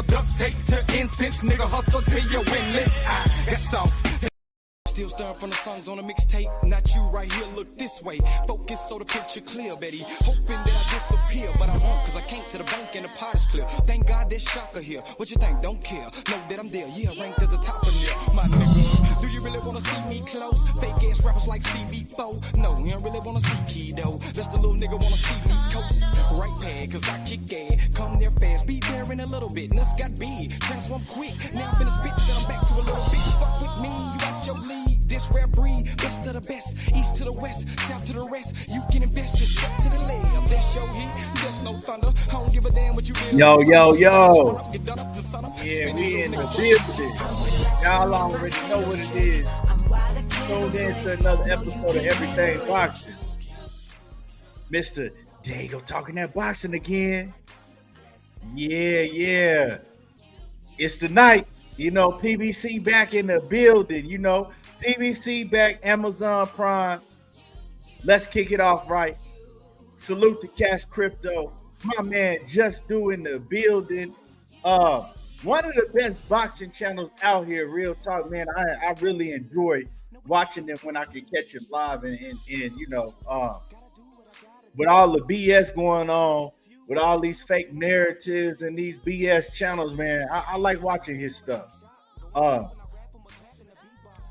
Duct tape to incense, nigga hustle till you winless. That's all. Still stirring from the songs on a mixtape. Not you right here, look this way. Focus so the picture clear, Betty. Hoping that I disappear, but I won't, cause I can't to the bank and the pot is clear. Thank God there's Shakur here. What you think? Don't care. Know that I'm there. Yeah, ranked as the top of there. My nigga, do you really wanna see me close? Fake ass rappers like CB4. No, you don't really wanna see Key though. That's the little nigga wanna see me coast. Right pad, cause I kick ass. Come there fast, be there in a little bit. Nuts got big, transform quick. Now I'm finna spit, then I'm back to a little bitch. Fuck with me, you got your lead. This rare breed, best of the best, east to the west, south to the rest. You can invest, just step to the leg. There's your heat, there's no thunder. I don't give a damn what you really. Yo. Yeah, we in the building. Y'all already know what it is. Tuned in to another episode of Everything Boxing. Mr. Dago talking that boxing again. Yeah. It's the night. You know, PBC back in the building. You know, PBC back, Amazon Prime. Let's kick it off right. Salute to Cash Crypto. My man Just Do in the building. One of the best boxing channels out here, real talk, man. I really enjoy watching them when I can catch them live and you know, with all the BS going on, with all these fake narratives and these BS channels, man, I like watching his stuff.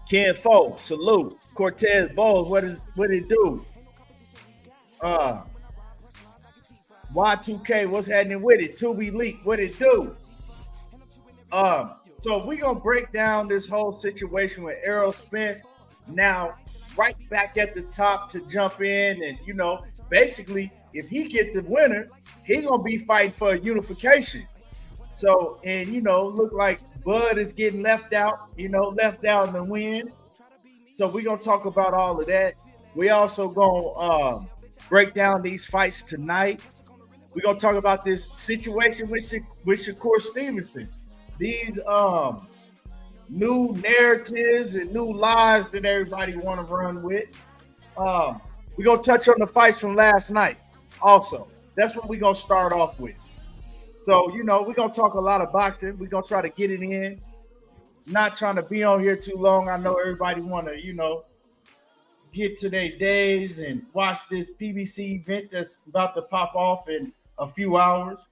Ken Fo, salute. Cortez Bowles, what it do? Y2K, what's happening with it? Tubi Leak, what it do? So we're gonna break down this whole situation with Errol Spence. Now, right back at the top to jump in, and you know, basically, if he gets the winner, he gonna be fighting for unification. So, and you know, look like Bud is getting left out, you know, left out in the win. So we're gonna talk about all of that. We also gonna break down these fights tonight. We're gonna talk about this situation with Shakur Stevenson. These new narratives and new lies that everybody want to run with. We're gonna touch on the fights from last night. Also, that's what we're gonna start off with. So, you know, we're gonna talk a lot of boxing. We're gonna try to get it in. Not trying to be on here too long. I know everybody wanna, you know, get to their days and watch this PBC event that's about to pop off in a few hours.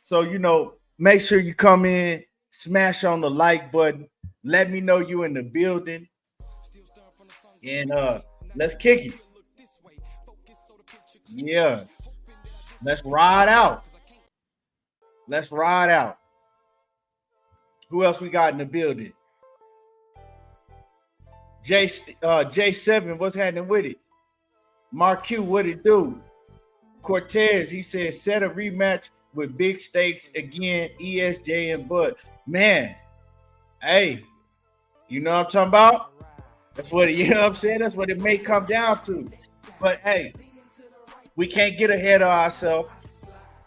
So, you know, make sure you come in, smash on the like button. Let me know you in the building. And let's kick it. Yeah. Let's ride out. Who else we got in the building? J7, what's happening with it? Mark Q, what it do? Cortez, he said, set a rematch with big stakes again, ESJ and Bud. Man, hey, you know what I'm talking about? That's what, you know what I'm saying? That's what it may come down to. But hey, we can't get ahead of ourselves.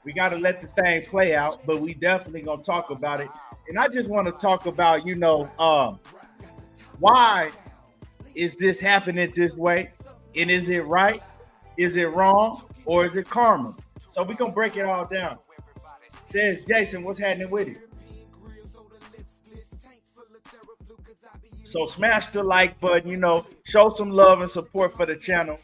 We got to let the thing play out, but we definitely going to talk about it. And I just want to talk about, you know, why is this happening this way? And is it right? Is it wrong? Or is it karma? So we're going to break it all down. Says Jason, what's happening with it? So smash the like button, you know, show some love and support for the channel.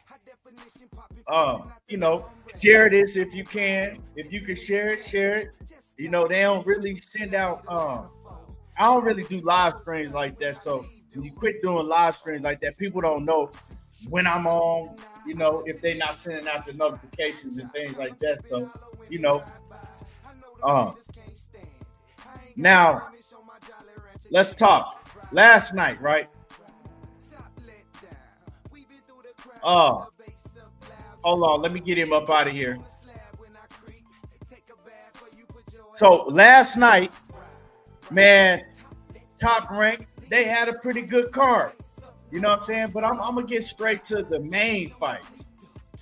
You know, share this if you can. If you can share it. You know, they don't really send out, I don't really do live streams like that. So when you quit doing live streams like that, people don't know when I'm on, you know, if they're not sending out the notifications and things like that. So, you know, now let's talk. Last night, right? Hold on, let me get him up out of here. So last night, man, Top Rank, they had a pretty good card. You know what I'm saying? But I'm gonna get straight to the main fights.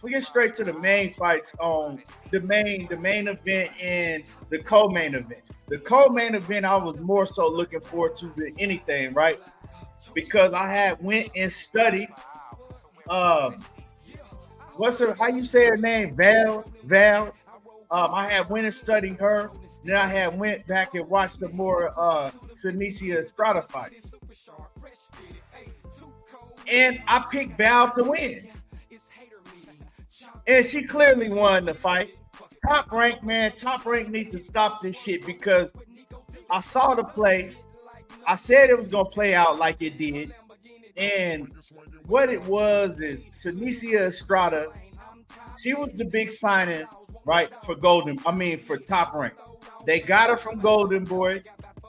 We get straight to the main fights on the main event and the co-main event. The co-main event, I was more so looking forward to than anything, right? Because I had went and studied. What's her? How you say her name? Val. I had went and studied her. Then I had went back and watched the more Senicia Estrada fights. And I picked Val to win. And she clearly won the fight. Top Rank, man, Top Rank needs to stop this shit because I saw the play. I said it was going to play out like it did. And what it was is Senicia Estrada, she was the big signing, right, for Top Rank. They got her from Golden Boy,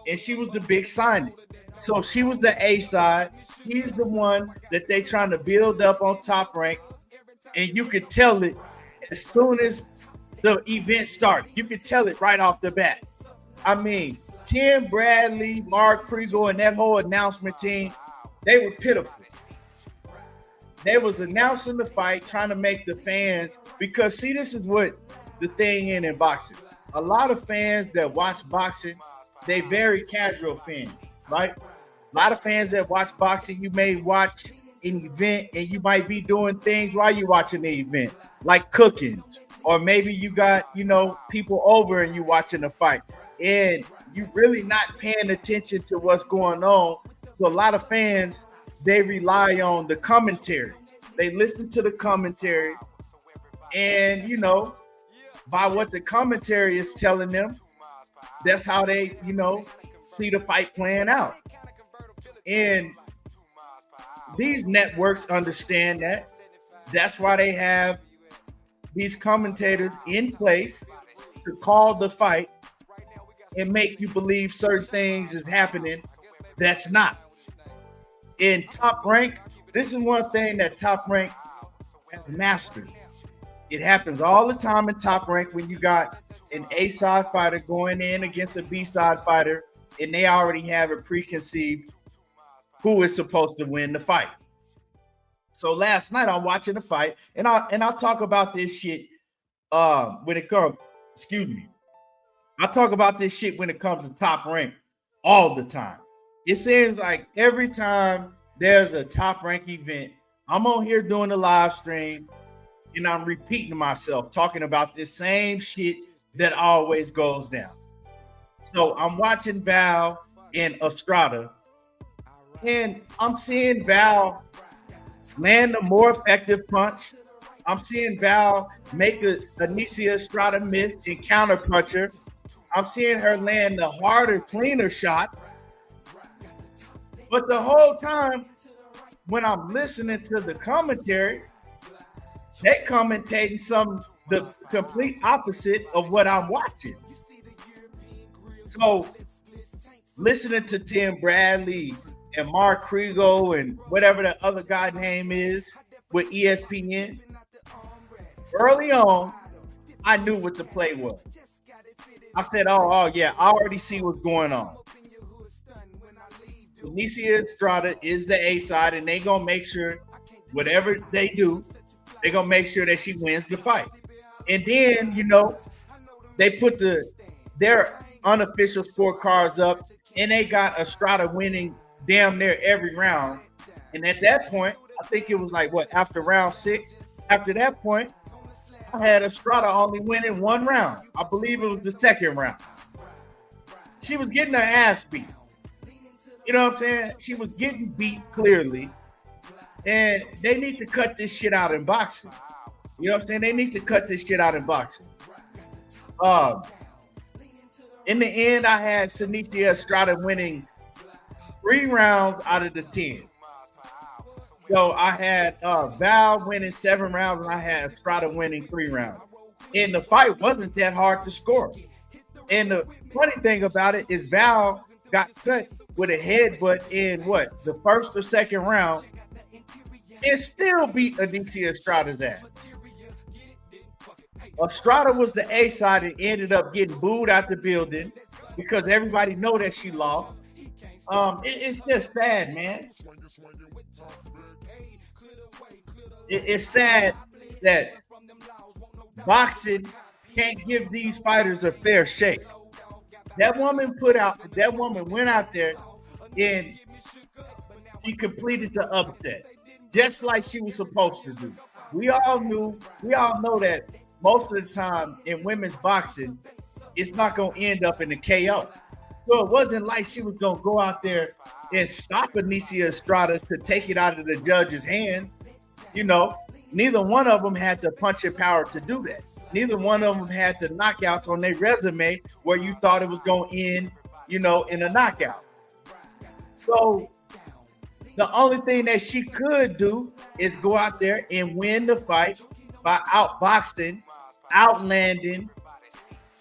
and she was the big signing. So she was the A side. She's the one that they trying to build up on Top Rank. And you could tell it as soon as the event started. You could tell it right off the bat. I mean, Tim Bradley, Mark Kriegel, and that whole announcement team, they were pitiful. They was announcing the fight, trying to make the fans, because see, this is what the thing in boxing. A lot of fans that watch boxing, they very casual fans, right? A lot of fans that watch boxing, you may watch an event and you might be doing things while you're watching the event, like cooking, or maybe you got, people over and you watching the fight, and you really not paying attention to what's going on. So a lot of fans, they rely on the commentary. They listen to the commentary, and by what the commentary is telling them, that's how they, see the fight playing out. And these networks understand that. That's why they have these commentators in place to call the fight and make you believe certain things is happening that's not. In Top Rank, this is one thing that Top Rank has mastered. It happens all the time in Top Rank when you got an A-side fighter going in against a B-side fighter, and they already have it preconceived who is supposed to win the fight. So last night I'm watching the fight, and I'll talk about this shit when it comes. I'll talk about this shit when it comes to Top Rank all the time. It seems like every time there's a Top Rank event, I'm on here doing the live stream, and I'm repeating myself, talking about this same shit that always goes down. So I'm watching Val and Estrada, and I'm seeing Val land a more effective punch. I'm seeing Val make Senicia Estrada miss and counter punch her. I'm seeing her land the harder, cleaner shot. But the whole time, when I'm listening to the commentary, they commentating the complete opposite of what I'm watching. So listening to Tim Bradley and Mark Kriegel and whatever the other guy name is with ESPN, early on, I knew what the play was. I said, oh yeah, I already see what's going on. Senicia Estrada is the A side, and they gonna make sure whatever they do, they gonna make sure that she wins the fight. And then, they put their unofficial scorecards up, and they got Estrada winning damn near every round. And at that point, I think it was like after round 6. After that point, I had Estrada only winning one round. I believe it was the second round. She was getting her ass beat. You know what I'm saying? She was getting beat clearly. And they need to cut this shit out in boxing. You know what I'm saying? They need to cut this shit out in boxing. In the end, I had Senicia Estrada winning 3 rounds out of the 10. So I had Val winning 7 rounds, and I had Estrada winning 3 rounds. And the fight wasn't that hard to score. And the funny thing about it is Val got cut with a headbutt in the first or second round, and still beat Senicia Estrada's ass. Estrada was the A side and ended up getting booed out the building because everybody know that she lost. It's just sad, man. It's sad that boxing can't give these fighters a fair shake. That woman went out there and she completed the upset, just like she was supposed to do. We all know that most of the time in women's boxing, it's not going to end up in the KO. So it wasn't like she was going to go out there and stop Anicia Estrada to take it out of the judge's hands. You know, neither one of them had the punching power to do that. Neither one of them had the knockouts on their resume where you thought it was going to end, you know, in a knockout. So the only thing that she could do is go out there and win the fight by outboxing, outlanding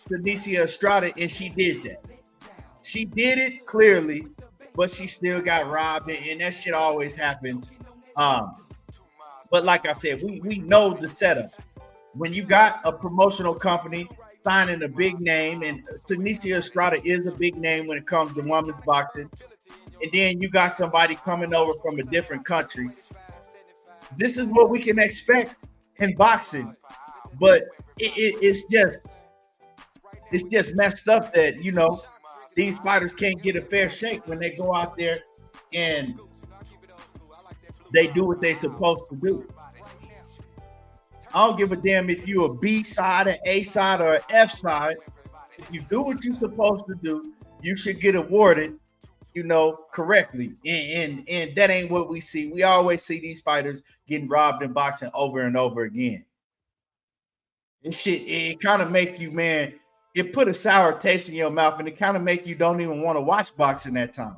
Anicia Estrada, and she did that. She did it clearly, but she still got robbed, and that shit always happens. But like I said, we know the setup. When you got a promotional company signing a big name, and Anicia Estrada is a big name when it comes to women's boxing, and then you got somebody coming over from a different country, this is what we can expect in boxing. But it's just messed up that, you know, these fighters can't get a fair shake when they go out there and they do what they're supposed to do. I don't give a damn if you're a B side, an A side, or an F side. If you do what you're supposed to do, you should get awarded, you know, correctly. And that ain't what we see. We always see these fighters getting robbed in boxing over and over again. This shit, it kind of make you, man, it put a sour taste in your mouth, and it kind of make you don't even want to watch boxing that time.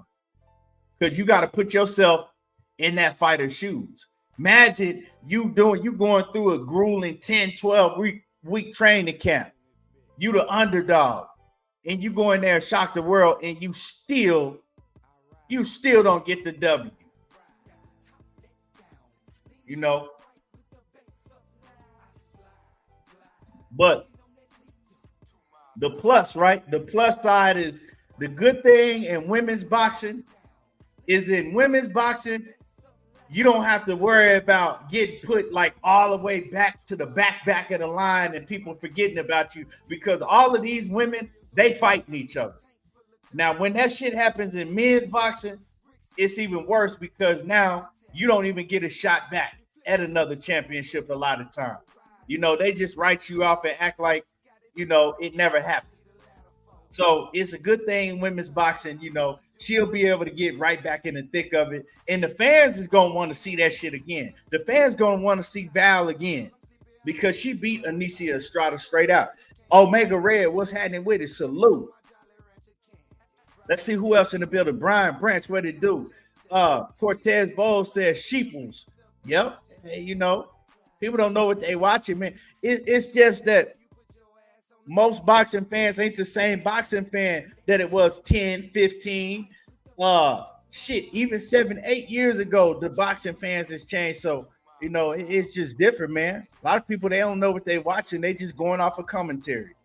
Because you got to put yourself in that fighter's shoes. Imagine you going through a grueling 10, 12 week training camp. You the underdog, and you go in there and shock the world, and you still don't get the W. You know? But the plus, right? The plus side is the good thing in women's boxing is in women's boxing, you don't have to worry about getting put like all the way back to the back of the line and people forgetting about you, because all of these women, they fighting each other. Now, when that shit happens in men's boxing, it's even worse, because now you don't even get a shot back at another championship a lot of times. You know, they just write you off and act like, you know, it never happened. So it's a good thing in women's boxing, you know, she'll be able to get right back in the thick of it. And the fans is going to want to see that shit again. The fans going to want to see Val again, because she beat Anicia Estrada straight out. Omega Red, what's happening with it? Salute. Let's see who else in the building. Brian Branch, what it do? Cortez Bowl says Sheeples. Yep. Hey, you know, people don't know what they watching, man. It's just that most boxing fans ain't the same boxing fan that it was 10, 15, even 7, 8 years ago. The boxing fans has changed. So, you know, it's just different, man. A lot of people, they don't know what they watching. They just going off of commentary.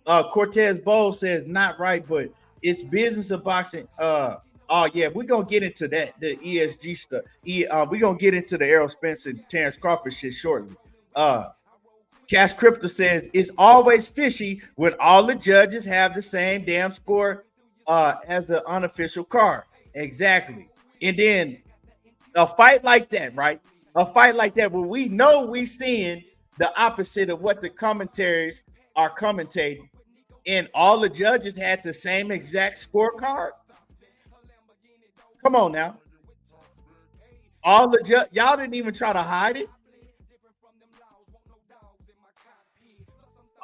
Cortez Bowl says not right, but it's business of boxing. Oh yeah, we're gonna get into that, the ESG stuff. We're gonna get into the Errol Spence and Terrence Crawford shit shortly. Cash Crypto says it's always fishy when all the judges have the same damn score as an unofficial card. Exactly. And then a fight like that, right? A fight like that where we know we seeing the opposite of what the commentaries are commentating, and all the judges had the same exact scorecard. Come on now. All the y'all didn't even try to hide it.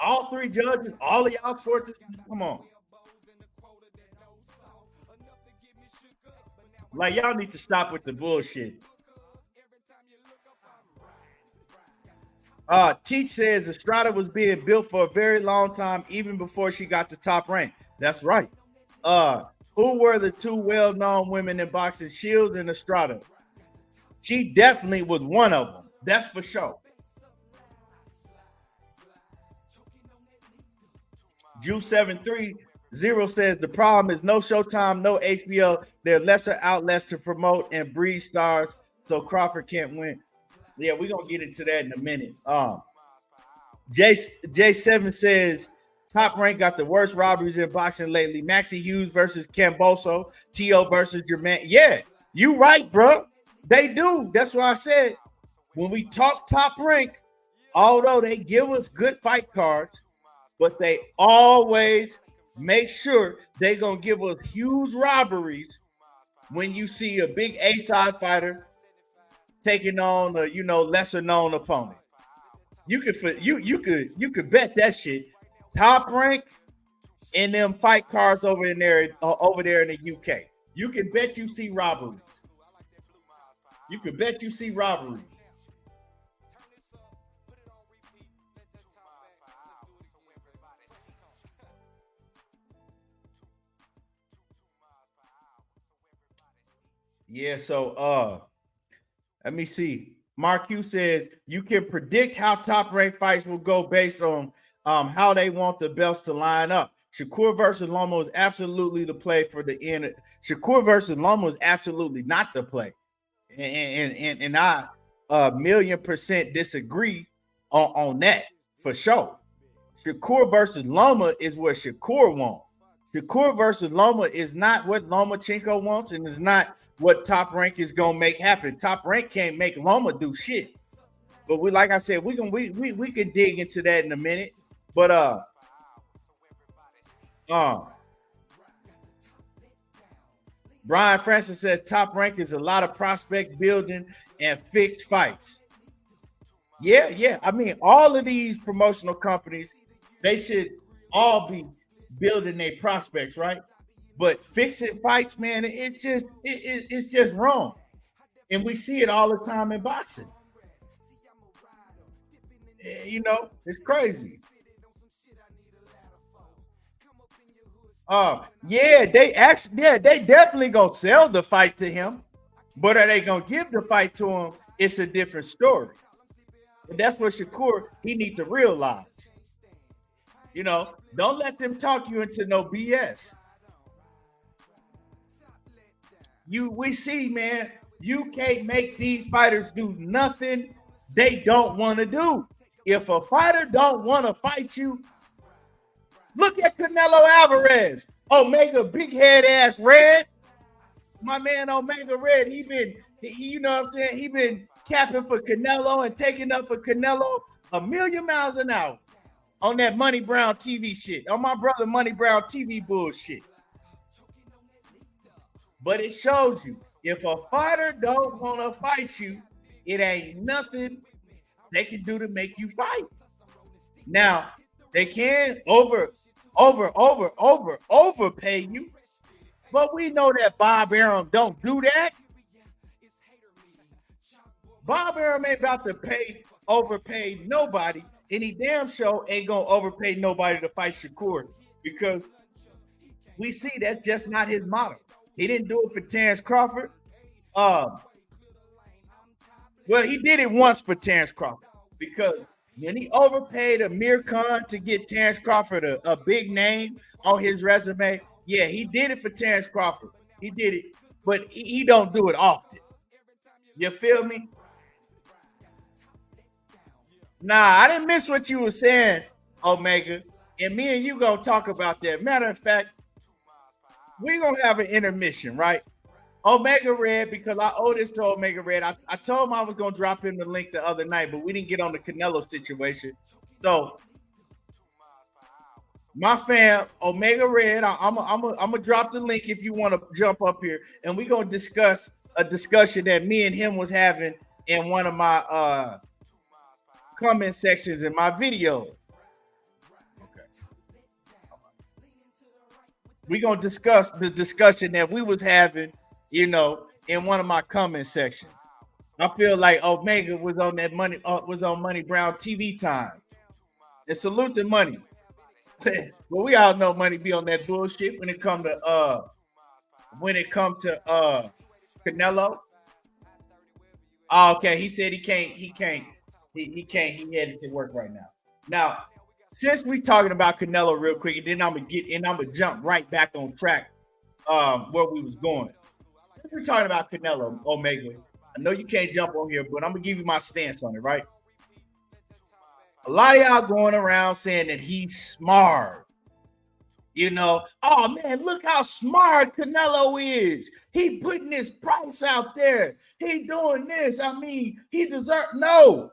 All three judges, all of y'all sports, come on. Like, y'all need to stop with the bullshit. Teach says Estrada was being built for a very long time, even before she got the top rank. That's right. Who were the two well-known women in boxing, Shields and Estrada? She definitely was one of them. That's for sure. Juice730 says the problem is no Showtime, no HBO. There are lesser outlets to promote and breed stars, so Crawford can't win. Yeah, we're gonna get into that in a minute. J7 says Top Rank got the worst robberies in boxing lately. Maxie Hughes versus Camboso, T.O. versus Jermaine. Yeah, you right, bro. They do. That's why I said when we talk Top Rank, although they give us good fight cards, but they always make sure they're going to give us huge robberies when you see a big A-side fighter taking on a, lesser known opponent. You could bet that shit. Top Rank and them fight cards over there in the UK. You can bet you see robberies. You could bet you see robberies. Yeah, so let me see. Mark Q says you can predict how Top Rank fights will go based on how they want the belts to line up. Shakur versus Loma is absolutely the play for the end. Shakur versus Loma is absolutely not the play. And I 1,000,000% disagree on that for sure. Shakur versus Loma is what Shakur wants. Shakur versus Loma is not what Lomachenko wants, and is not what Top Rank is gonna make happen. Top Rank can't make Loma do shit. But like I said, we can dig into that in a minute. But Brian Francis says Top Rank is a lot of prospect building and fixed fights. Yeah. I mean, all of these promotional companies, they should all be building their prospects, right? But fixing fights, man, it's just wrong. And we see it all the time in boxing. It's crazy. They definitely gonna sell the fight to him, but are they gonna give the fight to him? It's a different story. And that's what Shakur, he needs to realize. Don't let them talk you into no BS. We see, man, you can't make these fighters do nothing they don't want to do. If a fighter don't want to fight you, look at Canelo Alvarez. Omega big head ass Red. My man Omega Red, he been capping for Canelo and taking up for Canelo 1,000,000 miles an hour on that Money Brown TV shit, on my brother Money Brown TV bullshit. But it shows you, if a fighter don't want to fight you, it ain't nothing they can do to make you fight. Now, they can overpay you, but we know that Bob Arum don't do that. Bob Arum ain't about to overpay nobody. Any damn show ain't gonna overpay nobody to fight Shakur, because we see that's just not his model. He didn't do it for Terrence Crawford. Well, he did it once for Terrence Crawford, because when he overpaid Amir Khan to get Terrence Crawford a big name on his resume, yeah, he did it for Terrence Crawford. He did it, but he don't do it often. You feel me? Nah, I didn't miss what you were saying, Omega. And me and you gonna talk about that. Matter of fact, we're gonna have an intermission, right? Omega Red, because I owe this to Omega Red. I told him I was gonna drop him the link the other night, but we didn't get on the Canelo situation. So my fam, Omega Red, I'm gonna drop the link if you want to jump up here, and we're gonna discuss a discussion that me and him was having in one of my comment sections in my video. Okay. We're gonna discuss the discussion that we was having, in one of my comment sections. I feel like Omega was on that Money Brown TV time. And salute to Money. But we all know Money be on that bullshit when it come to Canelo. Oh, okay, he said he can't. He headed to work right now. Now, since we talking about Canelo real quick, and then I'm gonna jump right back on track where we was going. We're talking about Canelo, Omega. I know you can't jump on here, but I'm gonna give you my stance on it, right? A lot of y'all going around saying that he's smart. Oh man, look how smart Canelo is. He putting his price out there. He doing this. I mean, he deserves. No,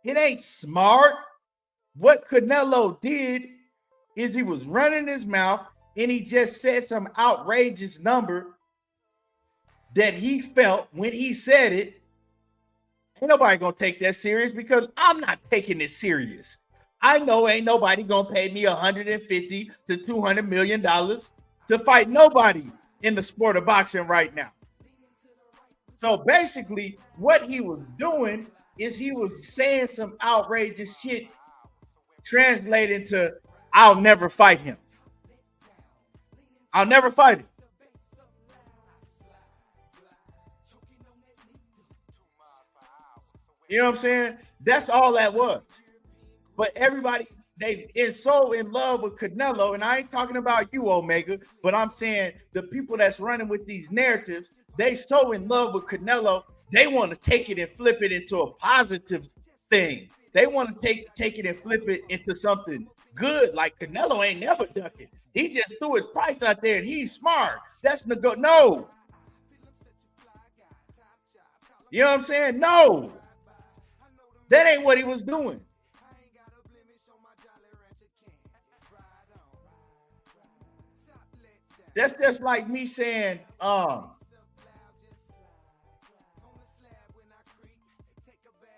it ain't smart. What Canelo did is he was running his mouth and he just said some outrageous number that he felt when he said it. Ain't nobody gonna take that serious because I'm not taking it serious. I know ain't nobody gonna pay me $150 to $200 million to fight nobody in the sport of boxing right now. So basically, what he was doing is he was saying some outrageous shit, translating to "I'll never fight him. I'll never fight him." You know what I'm saying? That's all that was. But everybody, they is so in love with Canelo, and I ain't talking about you, Omega, but I'm saying the people that's running with these narratives, they so in love with Canelo, they want to take it and flip it into a positive thing. They want to take it and flip it into something good. Like Canelo ain't never ducking. He just threw his price out there and he's smart. That's no. You know what I'm saying? No. That ain't what he was doing. That's just like me saying,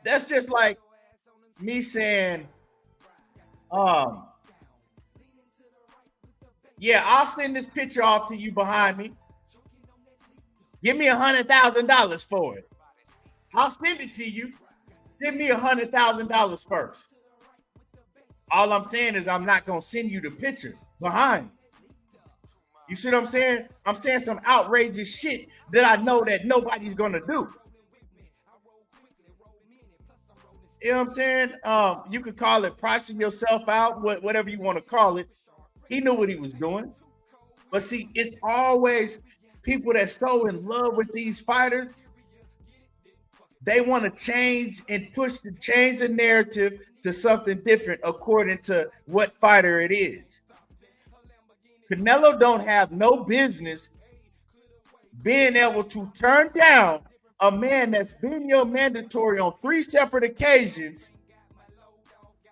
that's just like me saying, yeah, I'll send this picture off to you behind me. Give me $100,000 for it. I'll send it to you. Send me $100,000 first. All I'm saying is I'm not gonna send you the picture behind. You see what I'm saying? I'm saying some outrageous shit that I know that nobody's gonna do. You know what I'm saying? You could call it pricing yourself out, whatever you want to call it. He knew what he was doing. But see, it's always people that's so in love with these fighters. They want to change the narrative to something different according to what fighter it is. Canelo don't have no business being able to turn down a man that's been your mandatory on 3 separate occasions,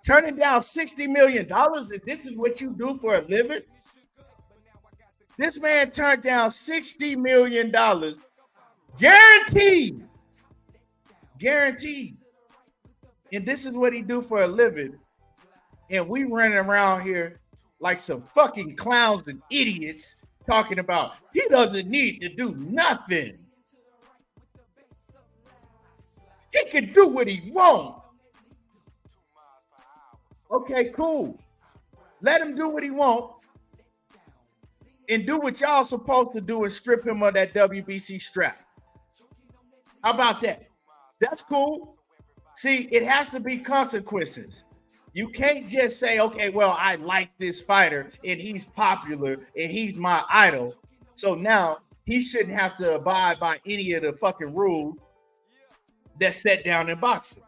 turning down $60 million. If this is what you do for a living, this man turned down $60 million, guaranteed. And this is what he do for a living. And we running around here like some fucking clowns and idiots talking about he doesn't need to do nothing. He can do what he wants. Okay, cool. Let him do what he wants and do what y'all supposed to do and strip him of that WBC strap. How about that? That's cool. See, it has to be consequences. You can't just say, okay, well, I like this fighter and he's popular and he's my idol. So now he shouldn't have to abide by any of the fucking rules that's set down in boxing.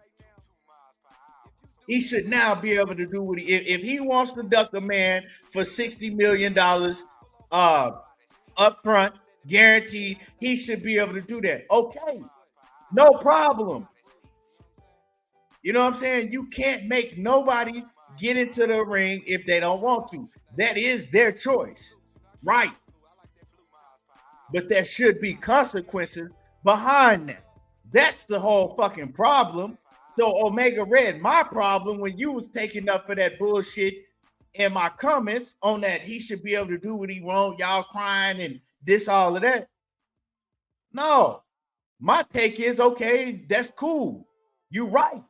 He should now be able to do what if he wants to duck a man for $60 million up front, guaranteed, he should be able to do that. Okay, no problem. You know what I'm saying? You can't make nobody get into the ring if they don't want to. That is their choice, right? But there should be consequences behind that. That's the whole fucking problem. So Omega Red, my problem when you was taking up for that bullshit in my comments on that he should be able to do what he want, y'all crying and this, all of that. No, my take is, okay, that's cool. You're right.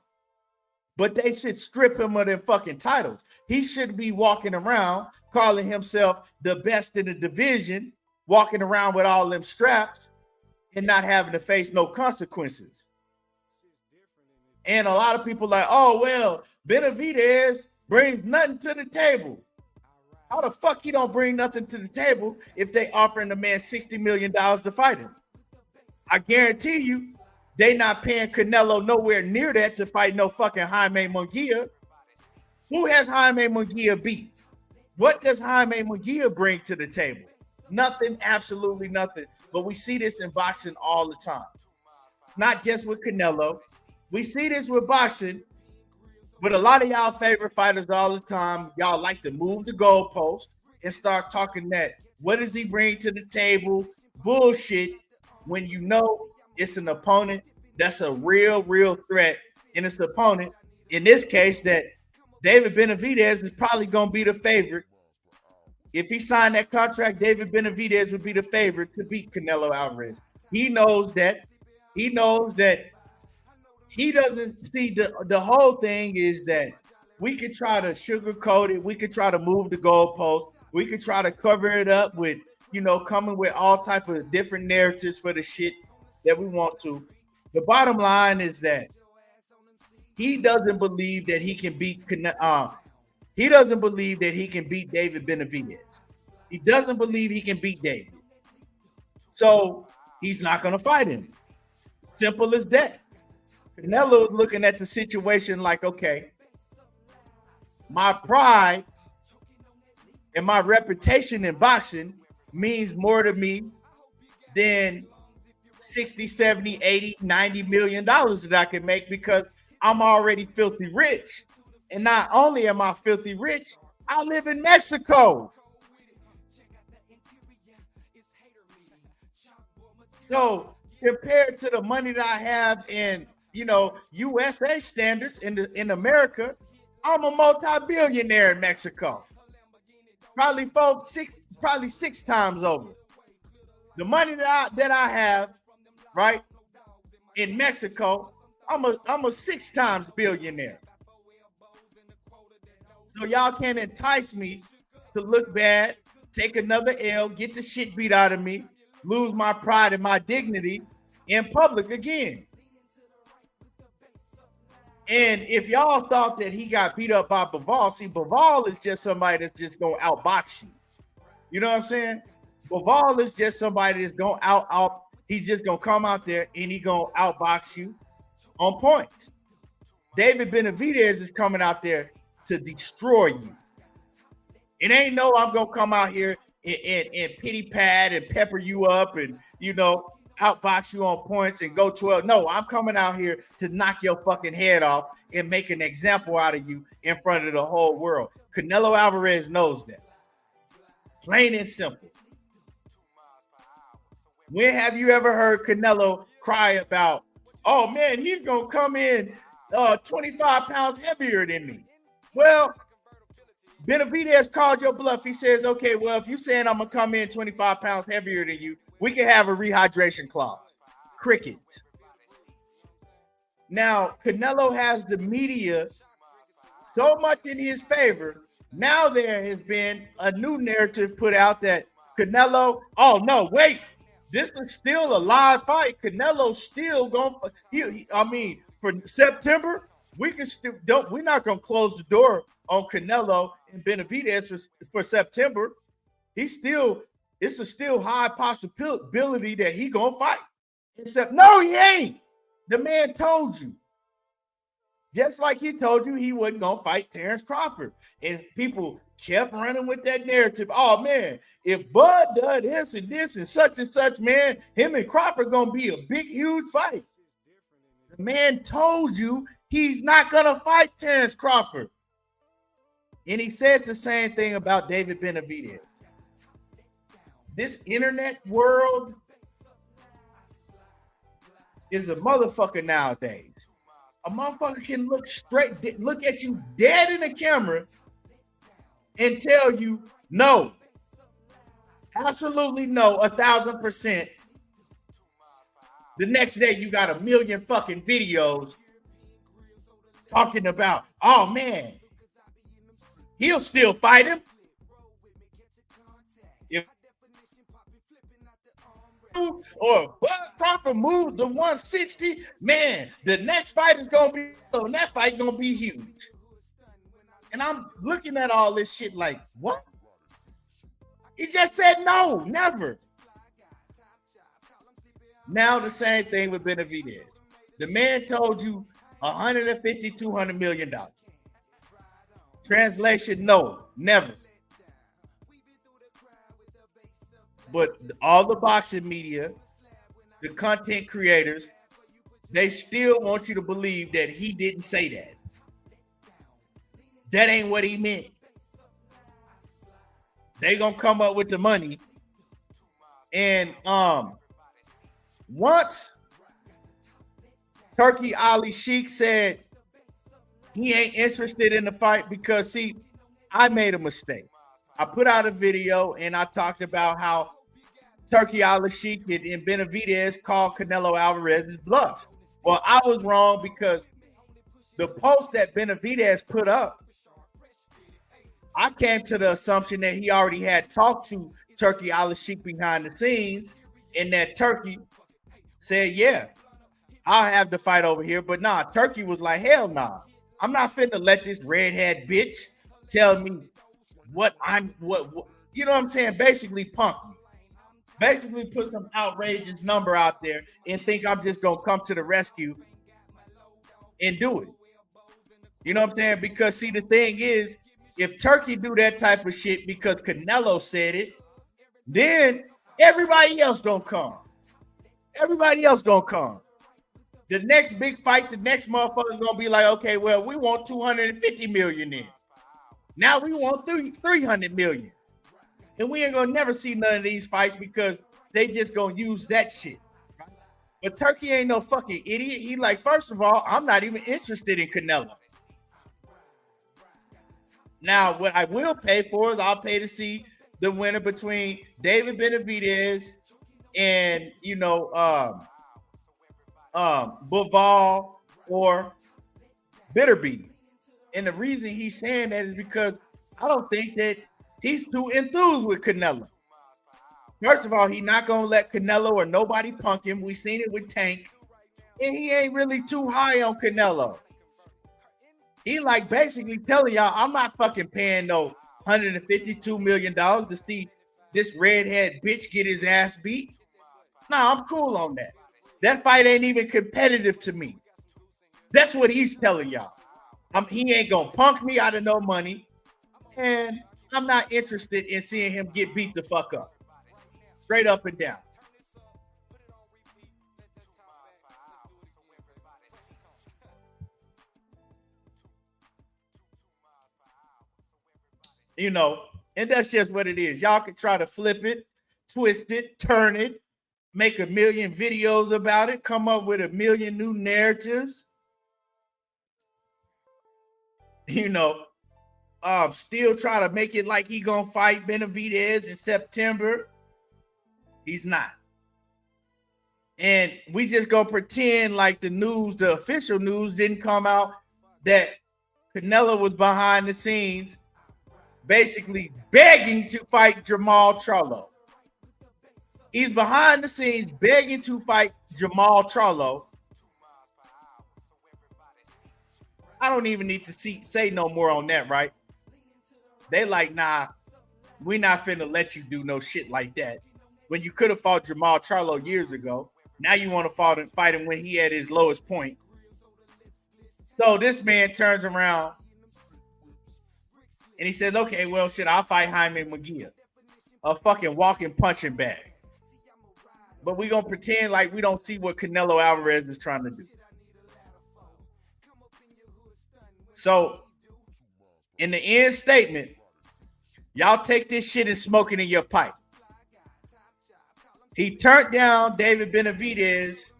But they should strip him of their fucking titles. He shouldn't be walking around calling himself the best in the division, walking around with all them straps and not having to face no consequences. And a lot of people like, oh, well, Benavidez brings nothing to the table. How the fuck he don't bring nothing to the table if they offering the man $60 million to fight him? I guarantee you, they not paying Canelo nowhere near that to fight no fucking Jaime Munguia. Who has Jaime Munguia beat? What does Jaime Munguia bring to the table? Nothing, absolutely nothing. But we see this in boxing all the time. It's not just with Canelo. We see this with boxing But a lot of y'all favorite fighters all the time, y'all like to move the goalpost and start talking that. What does he bring to the table? Bullshit. When you know it's an opponent that's a real threat, and it's an opponent, in this case, that David Benavidez is probably going to be the favorite. If he signed that contract, David Benavidez would be the favorite to beat Canelo Alvarez. He knows that. He knows that he doesn't see the whole thing is that we could try to sugarcoat it. We could try to move the goalpost. We could try to cover it up with, coming with all type of different narratives for the shit that we want to. The bottom line is that he doesn't believe that he can beat he doesn't believe that he can beat David Benavidez. He doesn't believe he can beat David. So he's not going to fight him. Simple as that. Canelo is looking at the situation like, okay, my pride and my reputation in boxing means more to me than 60, 70, 80, 90 million dollars that I can make because I'm already filthy rich. And not only am I filthy rich, I live in Mexico. So compared to the money that I have in, USA standards in America, I'm a multi-billionaire in Mexico. Probably six times over. The money that I have, right, in Mexico, I'm a 6 times billionaire. So y'all can't entice me to look bad, take another L, get the shit beat out of me, lose my pride and my dignity in public again. And if y'all thought that he got beat up by Bivol, see, Bivol is just somebody that's just going to outbox you. You know what I'm saying? Bivol is just somebody that's going out. He's just going to come out there and he's going to outbox you on points. David Benavidez is coming out there to destroy you. It ain't no I'm going to come out here and pity pat and pepper you up and, outbox you on points and go 12. No, I'm coming out here to knock your fucking head off and make an example out of you in front of the whole world. Canelo Alvarez knows that. Plain and simple. When have you ever heard Canelo cry about, oh man, he's going to come in 25 pounds heavier than me? Well, Benavidez called your bluff. He says, okay, well, if you're saying I'm going to come in 25 pounds heavier than you, we can have a rehydration clause. Crickets. Now, Canelo has the media so much in his favor. Now there has been a new narrative put out that Canelo, oh, no, wait. This is still a live fight. Canelo's still going to, for September, we're not going to close the door on Canelo and Benavidez for September. It's a still high possibility that he gonna fight. Except, no, he ain't. The man told you. Just like he told you he wasn't gonna fight Terrence Crawford. And people kept running with that narrative. Oh man, if Bud does this and such, man, him and Crawford gonna be a big, huge fight. The man told you he's not gonna fight Terrence Crawford. And he said the same thing about David Benavidez. This internet world is a motherfucker nowadays. A motherfucker can look at you dead in the camera and tell you no. Absolutely no, 1,000%. The next day you got a million fucking videos talking about, oh man, he'll still fight him. Or Bud Crawford moves to 160, man, the next fight is gonna be, and that fight gonna be huge. And I'm looking at all this shit like, what? He just said no, never. Now the same thing with Benavidez. The man told you 150, $200 million. Translation, no, never. But all the boxing media, the content creators, they still want you to believe that he didn't say that. that ain't what he meant. They gonna come up with the money. And once Turkey Ali Sheik said he ain't interested in the fight because, see, I made a mistake. I put out a video and I talked about how Turkey Ali Sheik and Benavidez called Canelo Alvarez's bluff. Well, I was wrong because the post that Benavidez put up, I came to the assumption that he already had talked to Turkey Ali Sheik behind the scenes, and that Turkey said, yeah, I'll have the fight over here. But nah, Turkey was like, hell nah. I'm not finna let this redhead bitch tell me what you know what I'm saying? Basically punk me. Basically put some outrageous number out there and think I'm just gonna come to the rescue and do it. You know what I'm saying? Because see, the thing is, if Turkey do that type of shit because Canelo said it, then everybody else gonna come. Everybody else gonna come. The next big fight, the next motherfucker gonna be like, okay, well, we want 250 million in. Now we want 300 million. And we ain't gonna never see none of these fights because they just gonna use that shit. But Turkey ain't no fucking idiot. He like, first of all, I'm not even interested in Canelo. Now, what I will pay for is I'll pay to see the winner between David Benavidez and, you know, Bivol or Bitterbeat. And the reason he's saying that is because I don't think that he's too enthused with Canelo. First of all, he's not going to let Canelo or nobody punk him. We seen it with Tank. And he ain't really too high on Canelo. He like basically telling y'all, I'm not fucking paying no $152 million to see this redhead bitch get his ass beat. Nah, I'm cool on that. That fight ain't even competitive to me. That's what he's telling y'all. He ain't gonna punk me out of no money, and I'm not interested in seeing him get beat the fuck up. Straight up and down. You know, and that's just what it is. Y'all can try to flip it, twist it, turn it, make a million videos about it, come up with a million new narratives. You know, still try to make it like he gonna fight Benavidez in September. He's not. And we just gonna pretend like the news, the official news didn't come out that Canelo was behind the scenes basically begging to fight Jamal Charlo. He's behind the scenes begging to fight Jamal Charlo. I don't even need to say no more on that, right? They like, nah, we not finna let you do no shit like that. When you could have fought Jamal Charlo years ago, now you want to fight him when he at his lowest point. So this man turns around and he says, okay, well, shit, I'll fight Jaime Munguia, a fucking walking punching bag. But we gonna pretend like we don't see what Canelo Alvarez is trying to do. So, in the end statement, y'all take this shit and smoke it in your pipe. He turned down David Benavidez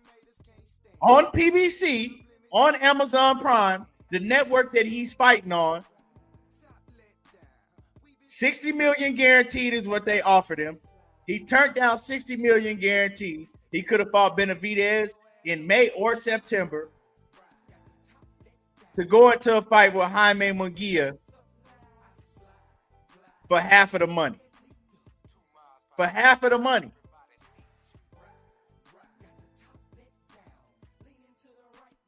on PBC, on Amazon Prime, the network that he's fighting on. 60 million guaranteed is what they offered him. He turned down 60 million guaranteed. He could have fought Benavidez in May or September to go into a fight with Jaime Munguia for half of the money. For half of the money.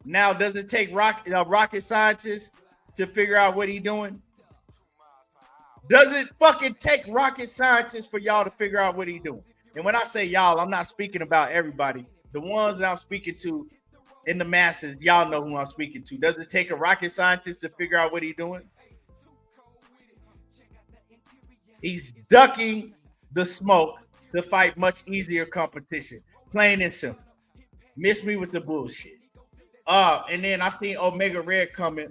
Now, does it take rocket scientists to figure out what he's doing? Does it fucking take rocket scientists for y'all to figure out what he's doing? And when I say y'all, I'm not speaking about everybody. The ones that I'm speaking to in the masses, y'all know who I'm speaking to. Does it take a rocket scientist to figure out what he's doing? He's ducking the smoke to fight much easier competition. Plain and simple. Miss me with the bullshit. And then I seen Omega Red coming.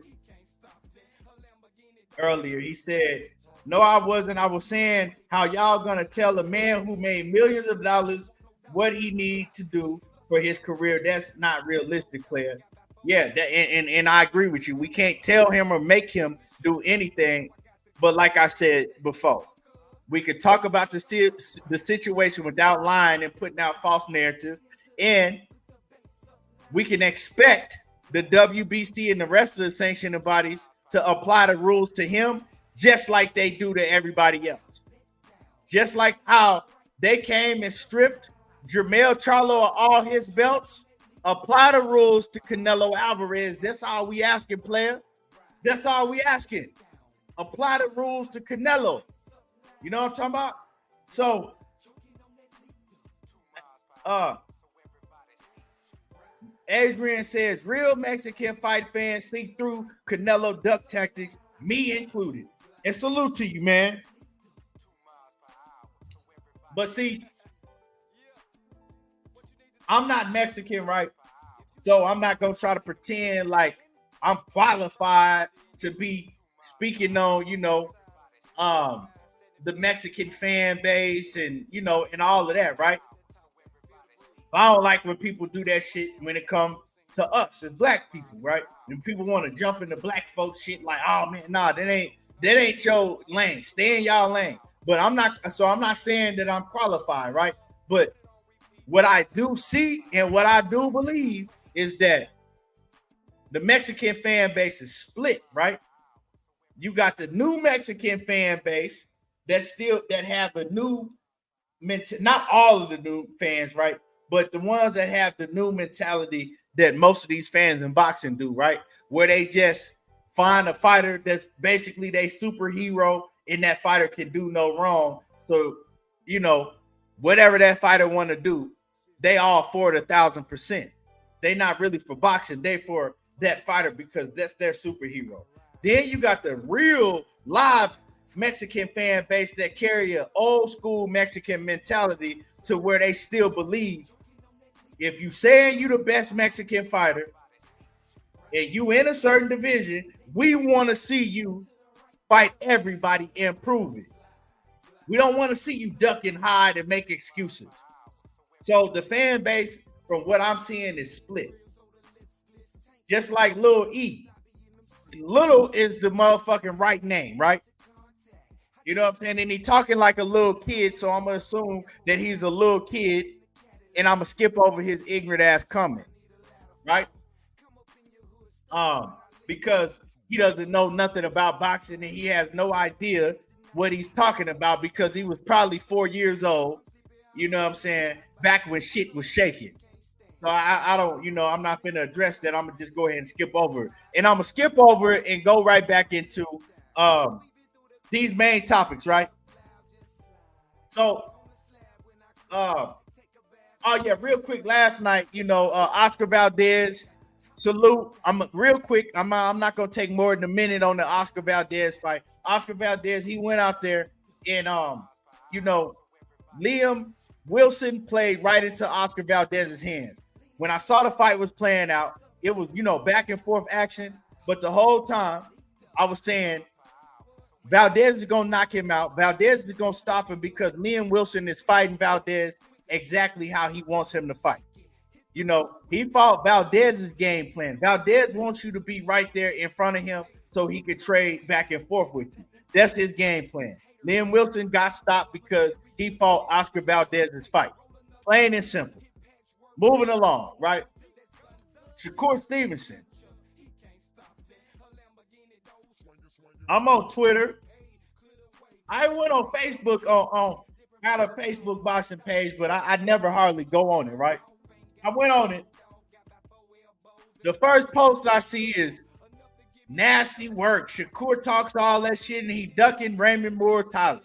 earlier. He said, "No, I wasn't. I was saying how y'all gonna tell a man who made millions of dollars what he needs to do for his career. That's not realistic, player." Yeah, and I agree with you. We can't tell him or make him do anything. But like I said before, we could talk about the situation without lying and putting out false narratives, and we can expect the WBC and the rest of the sanctioning bodies to apply the rules to him just like they do to everybody else. Just like how they came and stripped Jermell Charlo of all his belts, apply the rules to Canelo Alvarez. That's all we asking, player. That's all we asking. Apply the rules to Canelo. You know what I'm talking about? So, Adrian says, real Mexican fight fans see through Canelo duck tactics, me included. And salute to you, man. But see, I'm not Mexican, right? So I'm not going to try to pretend like I'm qualified to be speaking on, the Mexican fan base and, and all of that, right? I don't like when people do that shit when it comes to us as black people, right? When people want to jump into black folks shit like, oh man, nah, that ain't your lane. Stay in y'all lane. But I'm not saying that I'm qualified, right? But what I do see and what I do believe is that the Mexican fan base is split, right? You got the new Mexican fan base that have a new not all of the new fans, right? But the ones that have the new mentality that most of these fans in boxing do, right? Where they just find a fighter that's basically their superhero and that fighter can do no wrong. So, whatever that fighter want to do, they all for it 1,000%. They not really for boxing. They for that fighter because that's their superhero. Then you got the real live Mexican fan base that carry an old school Mexican mentality to where they still believe if you saying you the best Mexican fighter and you in a certain division, we want to see you fight everybody and prove it. We don't want to see you duck and hide and make excuses. So the fan base, from what I'm seeing, is split. Just like Lil E. Little is the motherfucking right name, right? You know what I'm saying? And he talking like a little kid, so I'm going to assume that he's a little kid, and I'm going to skip over his ignorant ass comment, right? Because he doesn't know nothing about boxing, and he has no idea what he's talking about because he was probably 4 years old, you know what I'm saying, back when shit was shaking. So I don't, I'm not going to address that. I'm going to just go ahead and skip over it. And I'm going to skip over it and go right back into these main topics, right? So, real quick, last night, Oscar Valdez, salute. I'm real quick. I'm not going to take more than a minute on the Oscar Valdez fight. Oscar Valdez, he went out there and, Liam Wilson played right into Oscar Valdez's hands. When I saw the fight was playing out, it was, back and forth action. But the whole time I was saying, Valdez is going to knock him out. Valdez is going to stop him because Liam Wilson is fighting Valdez exactly how he wants him to fight. He fought Valdez's game plan. Valdez wants you to be right there in front of him so he could trade back and forth with you. That's his game plan. Liam Wilson got stopped because he fought Oscar Valdez's fight. Plain and simple. Moving along, right? Shakur Stevenson. I'm on Twitter. I went on Facebook got a Facebook boxing page, but I never hardly go on it, right? I went on it. The first post I see is nasty work. Shakur talks all that shit and he ducking Raymond Moore Tyler.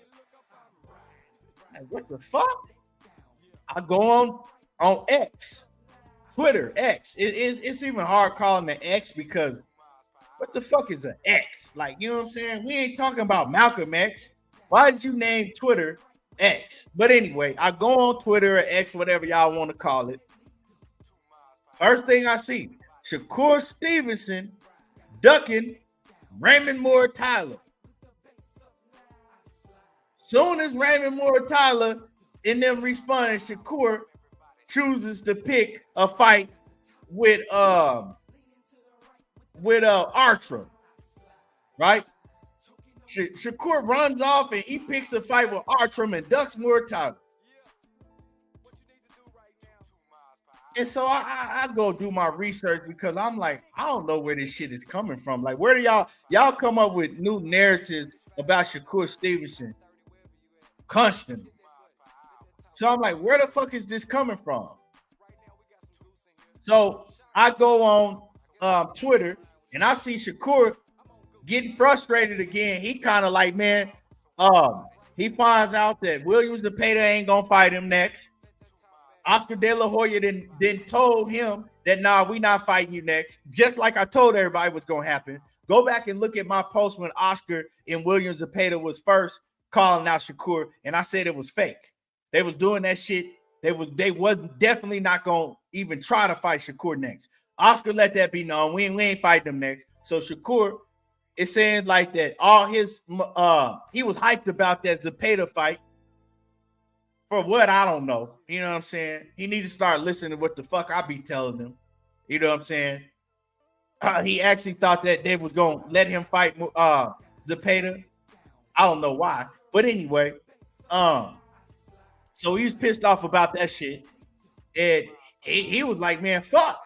Like, what the fuck? I go on X, Twitter, X. It's even hard calling it X because what the fuck is an X? Like, you know what I'm saying? We ain't talking about Malcolm X. Why did you name Twitter X? But anyway, I go on Twitter or X, whatever y'all want to call it. First thing I see, Shakur Stevenson ducking Raymond Moore Tyler. Soon as Raymond Moore Tyler and them responded, Shakur chooses to pick a fight with Artra, right? Shakur runs off and he picks a fight with Artra and ducks Moore Tyler. And so I go do my research because I'm like, I don't know where this shit is coming from. Like, where do y'all come up with new narratives about Shakur Stevenson constantly? So I'm like, where the fuck is this coming from? So I go on Twitter and I see Shakur getting frustrated again. He kind of like, man, he finds out that Williams Zepeda ain't gonna fight him next. Oscar De La Hoya then told him that, nah, we not fighting you next. Just like I told everybody what's going to happen. Go back and look at my post when Oscar and William Zepeda was first calling out Shakur, and I said it was fake. They was doing that shit. They wasn't definitely not going to even try to fight Shakur next. Oscar let that be known. We ain't fighting them next. So Shakur, it saying like that all his he was hyped about that Zepeda fight. For what, I don't know. You know what I'm saying? He need to start listening to what the fuck I be telling him. You know what I'm saying? He actually thought that they was going to let him fight Zepeda. I don't know why. But anyway, so he was pissed off about that shit. And he was like, man, fuck.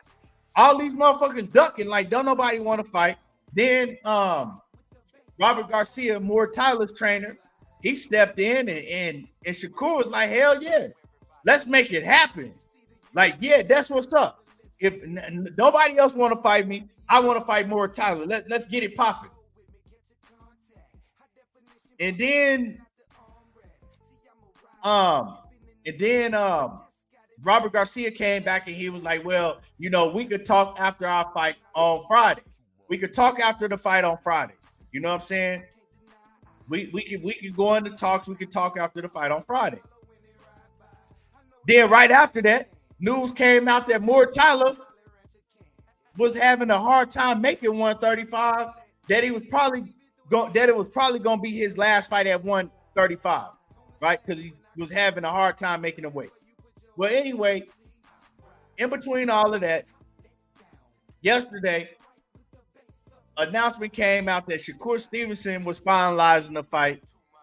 All these motherfuckers ducking. Like, don't nobody want to fight. Then Robert Garcia, Moore Tyler's trainer, he stepped in and Shakur was like, hell yeah, let's make it happen. Like, yeah, that's what's up. If nobody else want to fight me, I want to fight Moore Tyler. Let's get it popping. And then Robert Garcia came back and he was like, well, you know, we could talk after our fight on Friday. We could talk after the fight on Friday. You know what I'm saying? We could go into talks. We could talk after the fight on Friday. Then right after that, news came out that Moore Tyler was having a hard time making 135. That it was probably going to be his last fight at 135, right? Because he was having a hard time making the weight. Well, anyway, in between all of that, yesterday, announcement came out that Shakur Stevenson was finalizing the fight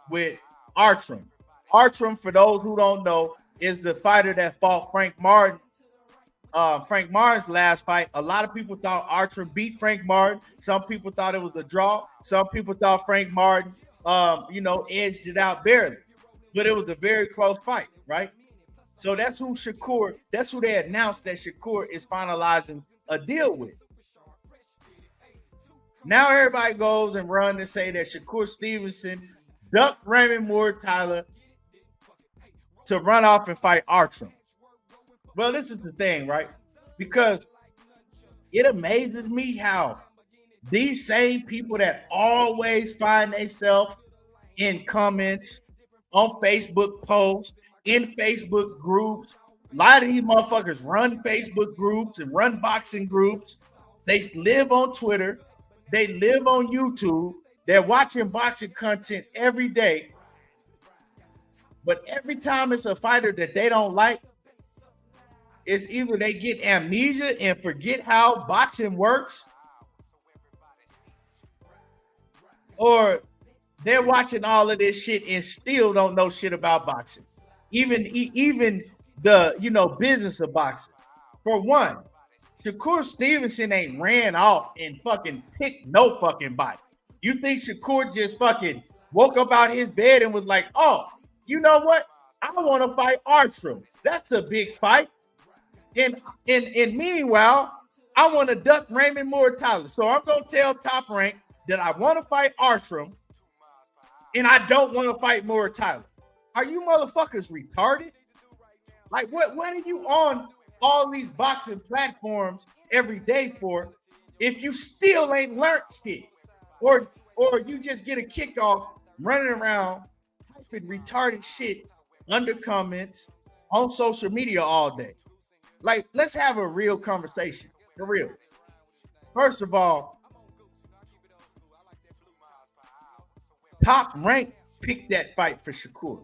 with Artram. Artram, for those who don't know, is the fighter that fought Frank Martin. Frank Martin's last fight. A lot of people thought Artram beat Frank Martin. Some people thought it was a draw. Some people thought Frank Martin, edged it out barely. But it was a very close fight, right? So that's who they announced that Shakur is finalizing a deal with. Now everybody goes and run and say that Shakur Stevenson ducked Raymond Moore Tyler to run off and fight Artram. Well, this is the thing, right? Because it amazes me how these same people that always find themselves in comments on Facebook posts, in Facebook groups, a lot of these motherfuckers run Facebook groups and run boxing groups. They live on Twitter. They live on YouTube. They're watching boxing content every day. But every time it's a fighter that they don't like, it's either they get amnesia and forget how boxing works, or they're watching all of this shit and still don't know shit about boxing. Even the business of boxing. For one, Shakur Stevenson ain't ran off and fucking picked no fucking body. You think Shakur just fucking woke up out his bed and was like, oh, you know what? I want to fight Artram. That's a big fight. And meanwhile, I want to duck Raymond Moore Tyler. So I'm going to tell Top Rank that I want to fight Artram and I don't want to fight Moore Tyler. Are you motherfuckers retarded? Like, what are you on all these boxing platforms every day for if you still ain't learned shit? Or you just get a kickoff running around typing retarded shit under comments on social media all day. Like, let's have a real conversation. For real. First of all, Top Rank pick that fight for Shakur.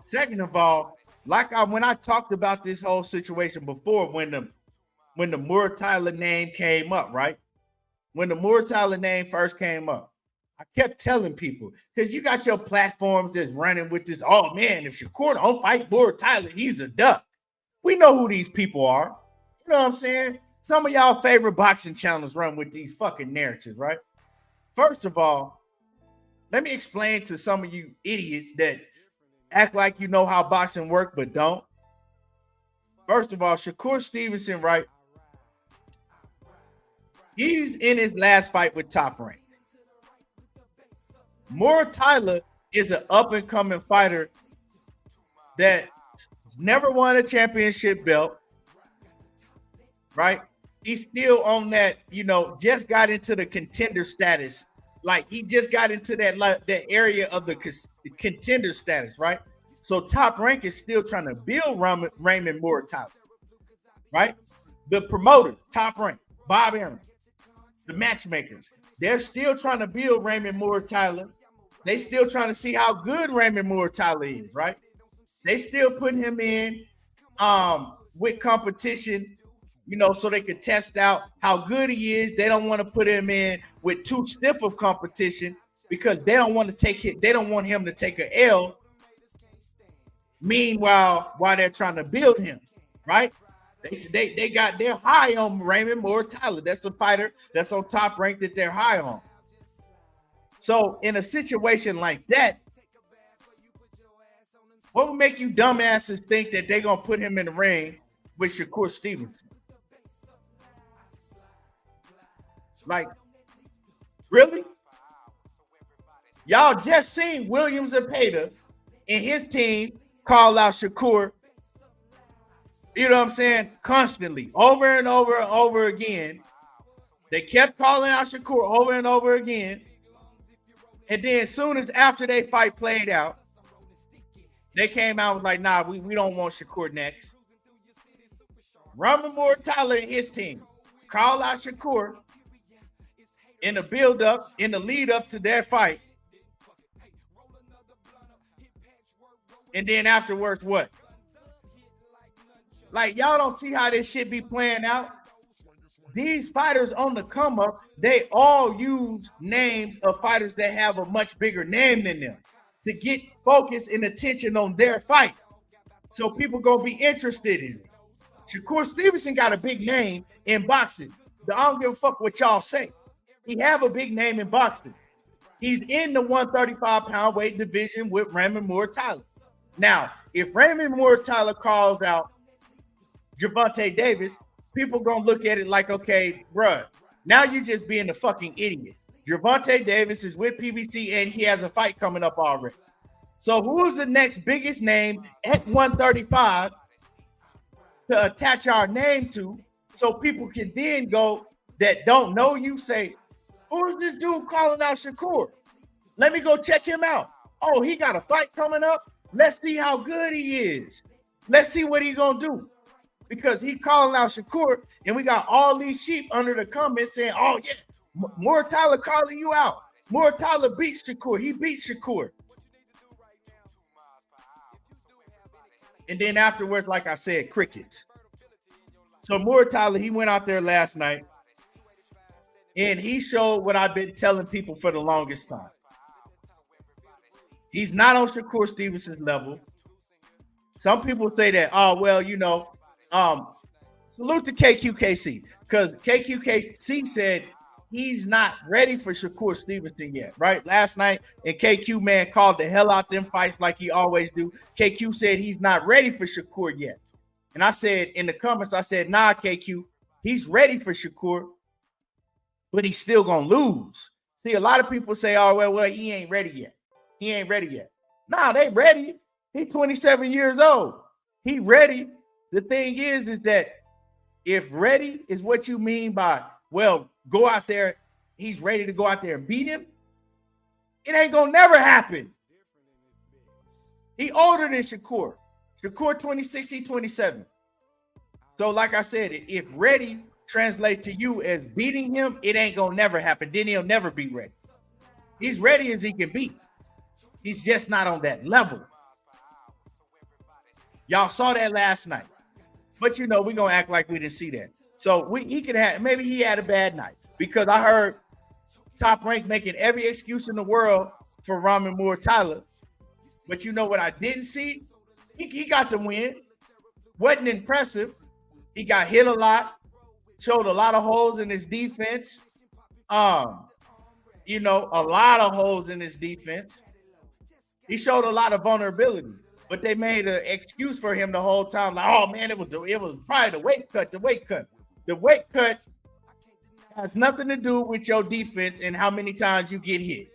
Second of all, when I talked about this whole situation before, when the Moore Tyler name came up, right? When the Moore Tyler name first came up, I kept telling people, because you got your platforms that's running with this, oh man, if Shakur don't fight Moore Tyler, he's a duck. We know who these people are. You know what I'm saying? Some of y'all favorite boxing channels run with these fucking narratives, right? First of all, let me explain to some of you idiots that act like you know how boxing works, but don't. First of all, Shakur Stevenson, right? He's in his last fight with Top Rank. Moore Tyler is an up-and-coming fighter that never won a championship belt, right? He's still on that, just got into the contender status. Like, he just got into that area of the contender status, right? So Top Rank is still trying to build Raymond Moore Tyler, right? The promoter, Top Rank, Bob Arum, the matchmakers, they're still trying to build Raymond Moore Tyler. They still trying to see how good Raymond Moore Tyler is, right? They still putting him in with competition, so they could test out how good he is. They don't want to put him in with too stiff of competition because they don't want to take it. They don't want him to take an L. Meanwhile, while they're trying to build him, right? They're high on Raymond Moore Tyler. That's a fighter that's on Top Rank that they're high on. So in a situation like that, what would make you dumbasses think that they're gonna put him in the ring with Shakur Stevenson? Like, really? Y'all just seen Williams Zepeda and his team call out Shakur, you know what I'm saying, constantly, over and over and over again. They kept calling out Shakur over and over again. And then as soon as after they fight played out, they came out and was like, nah, we don't want Shakur next. Raymond Moore Tyler and his team call out Shakur in the build-up, in the lead-up to their fight. And then afterwards, what? Like, y'all don't see how this shit be playing out? These fighters on the come up, they all use names of fighters that have a much bigger name than them to get focus and attention on their fight. So people gonna be interested in it. Shakur Stevenson got a big name in boxing. I don't give a fuck what y'all say. He have a big name in boxing. He's in the 135-pound weight division with Raymond Moore Tyler. Now, if Raymond Moore Tyler calls out Gervonta Davis, people gonna look at it like, okay, bruh, now you're just being a fucking idiot. Gervonta Davis is with PBC and he has a fight coming up already. So who's the next biggest name at 135 to attach our name to, so people can then go that don't know you say, who is this dude calling out Shakur? Let me go check him out. Oh, he got a fight coming up. Let's see how good he is. Let's see what he's gonna do. Because he calling out Shakur, and we got all these sheep under the comments saying, oh yeah, Moore Tyler calling you out. Moore Tyler beats Shakur. He beats Shakur. And then afterwards, like I said, crickets. So Moore Tyler, he went out there last night, and he showed what I've been telling people for the longest time. He's not on Shakur Stevenson's level. Some people say that, oh, well, salute to KQKC, because KQKC said he's not ready for Shakur Stevenson yet, right? Last night, and KQ, man, called the hell out them fights like he always do. KQ said he's not ready for Shakur yet. And I said in the comments, I said, nah, KQ, he's ready for Shakur, but he's still going to lose. See, a lot of people say, oh, well, he ain't ready yet. He ain't ready yet. Nah, they ready. He's 27 years old. He ready. The thing is that if ready is what you mean by, well, go out there, he's ready to go out there and beat him, it ain't gonna never happen. He older than Shakur. Shakur 26, he 27. So like I said, if ready translate to you as beating him, it ain't gonna never happen. Then he'll never be ready. He's ready as he can be. He's just not on that level. Y'all saw that last night. But we're gonna act like we didn't see that. So he could have, maybe he had a bad night, because I heard Top Rank making every excuse in the world for Ramen Moore Tyler. But you know what I didn't see? He got the win. Wasn't impressive. He got hit a lot, showed a lot of holes in his defense. A lot of holes in his defense. He showed a lot of vulnerability, but they made an excuse for him the whole time. Like, oh man, it was probably the weight cut. The weight cut has nothing to do with your defense and how many times you get hit.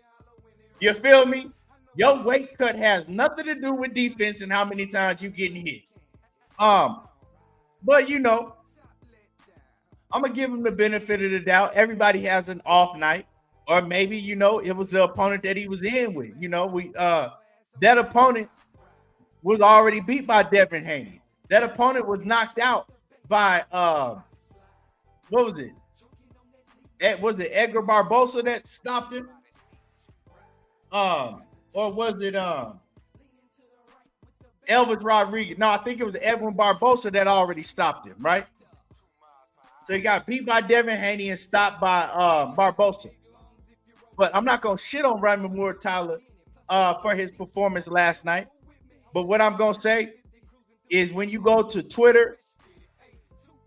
You feel me? Your weight cut has nothing to do with defense and how many times you getting hit. But I'm gonna give him the benefit of the doubt. Everybody has an off night, or maybe it was the opponent that he was in with. That opponent was already beat by Devin Haney. That opponent was knocked out by what was it? Was it Edgar Barbosa that stopped him? Or was it Elvis Rodriguez? No, I think it was Edwin Barbosa that already stopped him, right? So he got beat by Devin Haney and stopped by Barbosa. But I'm not gonna shit on Ramen Moore Tyler for his performance last night. But what I'm gonna say is, when you go to Twitter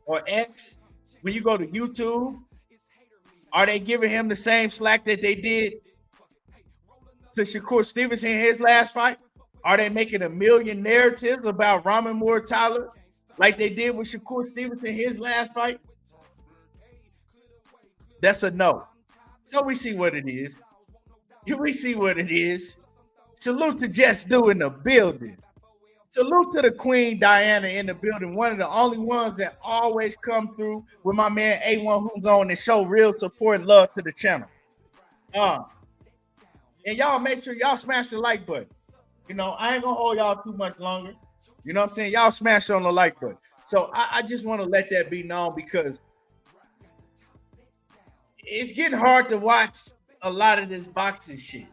or X, when you go to YouTube, are they giving him the same slack that they did to Shakur Stevenson in his last fight? Are they making a million narratives about Ramen Moore Tyler like they did with Shakur Stevenson in his last fight? That's a no. So we see what it is. Salute to Just Do in the building. Salute to the Queen Diana in the building. One of the only ones that always come through with my man A1, who's on and show real support and love to the channel. And y'all make sure y'all smash the like button. I ain't gonna hold y'all too much longer. You know what I'm saying? Y'all smash on the like button. So I just want to let that be known, because it's getting hard to watch a lot of this boxing shit.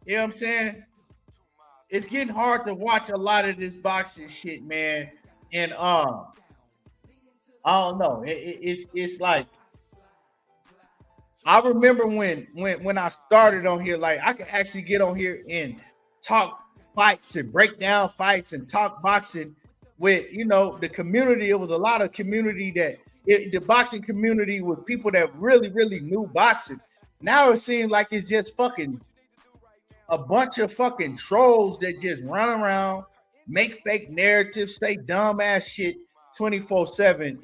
You know what I'm saying? It's getting hard to watch a lot of this boxing shit, man. And I don't know. It's like, I remember when I started on here, like, I could actually get on here and talk fights and break down fights and talk boxing with the community. It was a lot of community the boxing community with people that really, really knew boxing. Now it seems like it's just fucking a bunch of fucking trolls that just run around, make fake narratives, say dumb ass shit 24/7.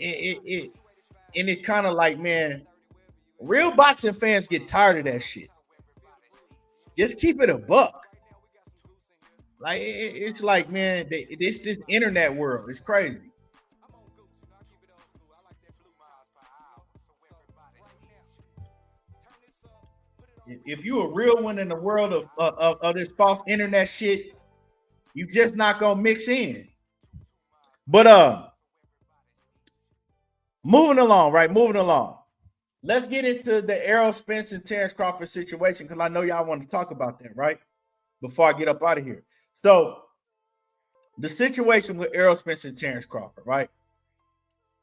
And it kind of like, man, real boxing fans get tired of that shit. Just keep it a buck. Like, it's like, man, this internet world is crazy. If you're a real one in the world of this false internet shit, you just not gonna mix in. But moving along. Let's get into the Errol Spence and Terrence Crawford situation, because I know y'all want to talk about that, right? Before I get up out of here. So the situation with Errol Spence and Terrence Crawford, right?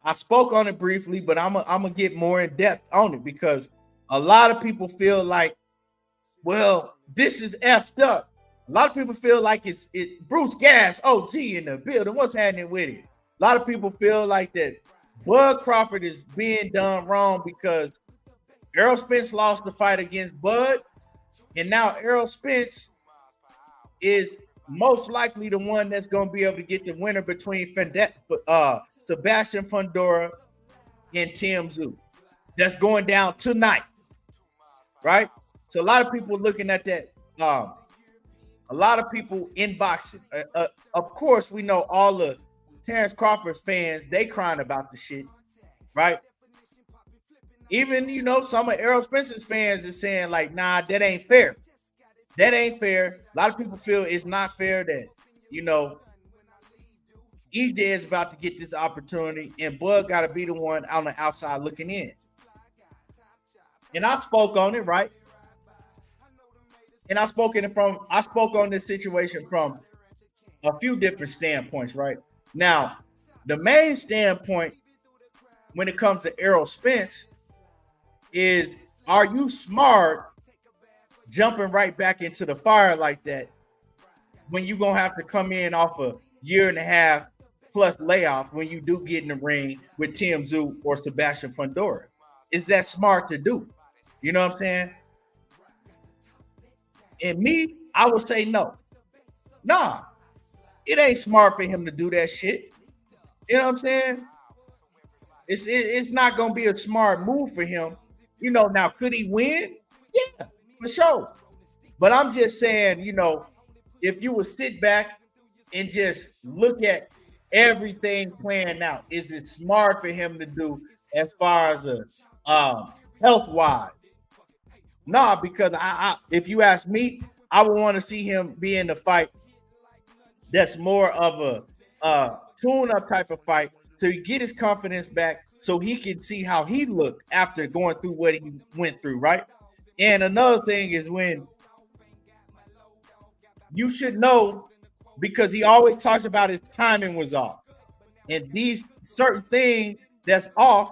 I spoke on it briefly, but I'm gonna get more in depth on it, because a lot of people feel like, well, this is effed up. A lot of people feel like it's Bruce Gas, OG in the building. What's happening with it? A lot of people feel like that Bud Crawford is being done wrong, because Errol Spence lost the fight against Bud, and now Errol Spence is most likely the one that's going to be able to get the winner between Sebastian Fundora and Tim Tszyu. That's going down tonight, right? So a lot of people looking at that. A lot of people in boxing. Of course, we know all the Terrence Crawford's fans, they crying about the shit, right? Even, some of Errol Spence's fans is saying, like, nah, that ain't fair. That ain't fair. A lot of people feel it's not fair that, EJ is about to get this opportunity, and Bud got to be the one on the outside looking in. And I spoke on it, right? and I spoke on this situation from a few different standpoints, right? Now, the main standpoint when it comes to Errol Spence is, are you smart jumping right back into the fire like that when you're going to have to come in off a year and a half plus layoff when you do get in the ring with Tim Tszyu or Sebastian Fundora? Is that smart to do? You know what I'm saying? And me, I would say no. Nah, it ain't smart for him to do that shit. You know what I'm saying? It's not going to be a smart move for him. You know, now, could he win? Yeah, for sure. But I'm just saying, you know, if you would sit back and just look at everything playing out, is it smart for him to do as far as a health-wise? Nah, because I if you ask me, I would want to see him be in the fight that's more of a tune-up type of fight, so he get his confidence back, so he can see how he looked after going through what he went through, right? And another thing is, when you should know, because he always talks about his timing was off, and these certain things that's off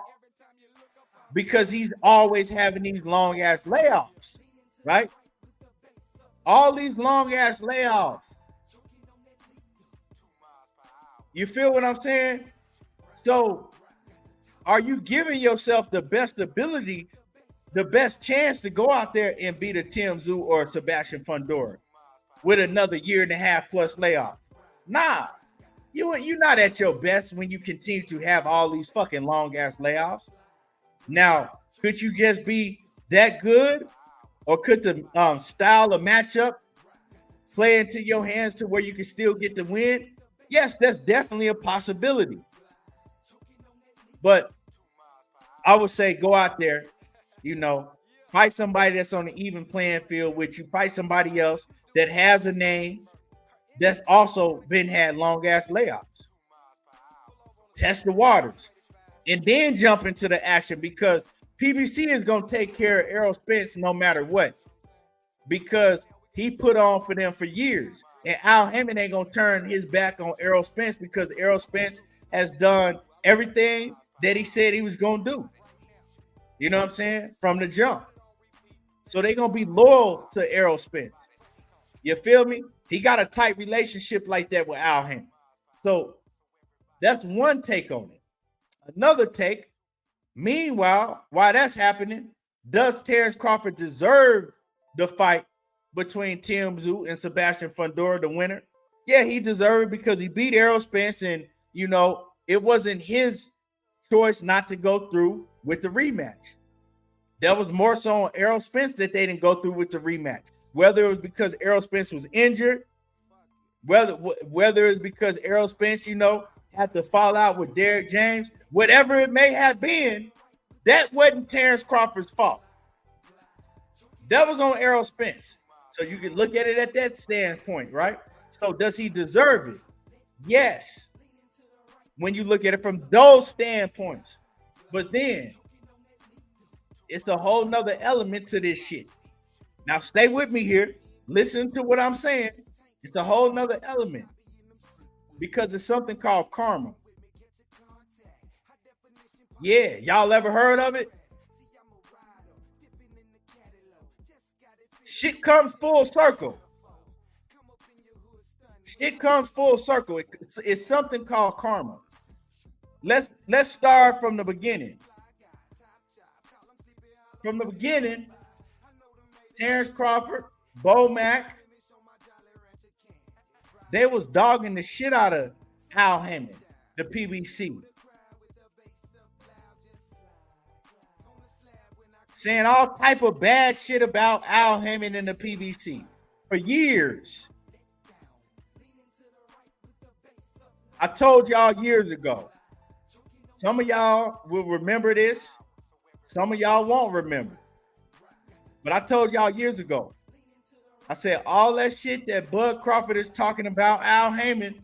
because he's always having these long ass layoffs, right? All these long ass layoffs. You feel what I'm saying? So are you giving yourself the best ability, the best chance to go out there and beat a Tim Tszyu or Sebastian Fundora with another year and a half plus layoff? Nah, you're not at your best when you continue to have all these fucking long ass layoffs. Now, could you just be that good, or could the style of matchup play into your hands to where you can still get the win? Yes, that's definitely a possibility. But I would say go out there, you know, fight somebody that's on an even playing field with you. Fight somebody else that has a name that's also had long ass layoffs. Test the waters and then jump into the action, because PBC is going to take care of Errol Spence no matter what, because he put on for them for years. And Al Hammond ain't going to turn his back on Errol Spence, because Errol Spence has done everything that he said he was going to do. You know what I'm saying? From the jump. So they're going to be loyal to Errol Spence. You feel me? He got a tight relationship like that with Al Hammond. So that's one take on it. Another take, meanwhile, while that's happening, does Terrence Crawford deserve the fight between Tim Tszyu and Sebastian Fundora, the winner? Yeah, he deserved it, because he beat Errol Spence, and, you know, it wasn't his choice not to go through with the rematch. That was more so on Errol Spence that they didn't go through with the rematch. Whether it was because Errol Spence was injured, whether it's because Errol Spence, you know, had to fall out with Derrick James, whatever it may have been, that wasn't Terrence Crawford's fault. That was on Errol Spence. So you can look at it at that standpoint, right? So does he deserve it? Yes. When you look at it from those standpoints. But then it's a whole nother element to this shit. Now stay with me here. Listen to what I'm saying. It's a whole nother element, because it's something called karma. Yeah, y'all ever heard of it? Shit comes full circle. Shit comes full circle. It's something called karma. Let's start from the beginning. From the beginning, Terrence Crawford, Bo Mack, they was dogging the shit out of Al Hammond, the PBC. Saying all type of bad shit about Al Hammond and the PBC for years. I told y'all years ago. Some of y'all will remember this. Some of y'all won't remember. But I told y'all years ago. I said all that shit that Bud Crawford is talking about Al Hammond,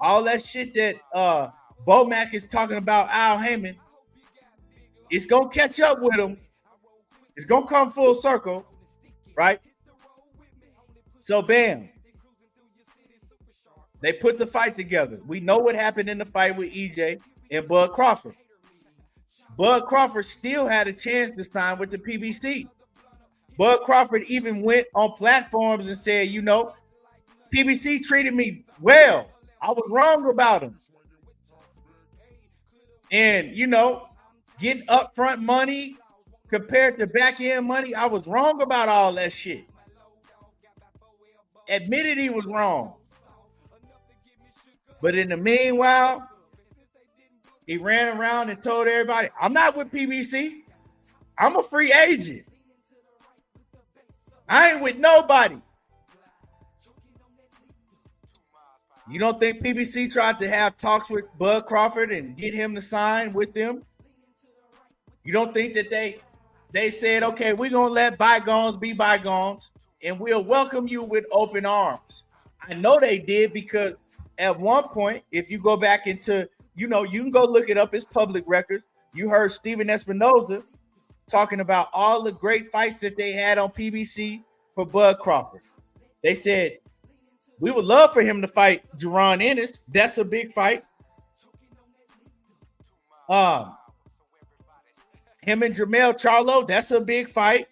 all that shit that Bo Mack is talking about Al Hammond, it's going to catch up with him. It's going to come full circle, right? So bam, they put the fight together. We know what happened in the fight with EJ and Bud Crawford. Bud Crawford still had a chance this time with the PBC. Bud Crawford even went on platforms and said, you know, PBC treated me well. I was wrong about him. And, you know, getting upfront money compared to back end money, I was wrong about all that shit. Admitted he was wrong. But in the meanwhile, he ran around and told everybody, I'm not with PBC. I'm a free agent. I ain't with nobody. You don't think PBC tried to have talks with Bud Crawford and get him to sign with them? You don't think that they said, okay, we're going to let bygones be bygones and we'll welcome you with open arms? I know they did, because at one point, if you go back into, you know, you can go look it up, it's public records. You heard Steven Espinoza talking about all the great fights that they had on PBC for Bud Crawford. They said, we would love for him to fight Jaron Ennis. That's a big fight. Him and Jermell Charlo, that's a big fight.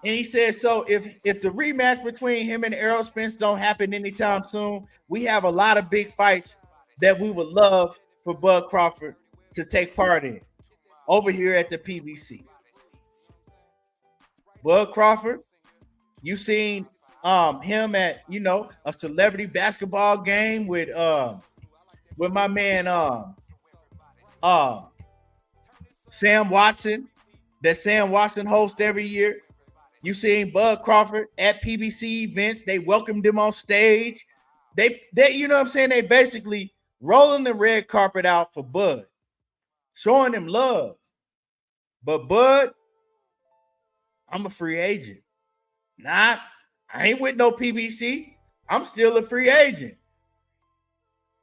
And he said, so if the rematch between him and Errol Spence don't happen anytime soon, we have a lot of big fights that we would love for Bud Crawford to take part in over here at the PBC. Bud Crawford, you seen him at, you know, a celebrity basketball game with my man Sam Watson, that Sam Watson hosts every year. You seen Bud Crawford at PBC events. They welcomed him on stage. They you know what I'm saying? They basically rolling the red carpet out for Bud, showing him love. But Bud, I'm a free agent. Nah, I ain't with no PBC. I'm still a free agent.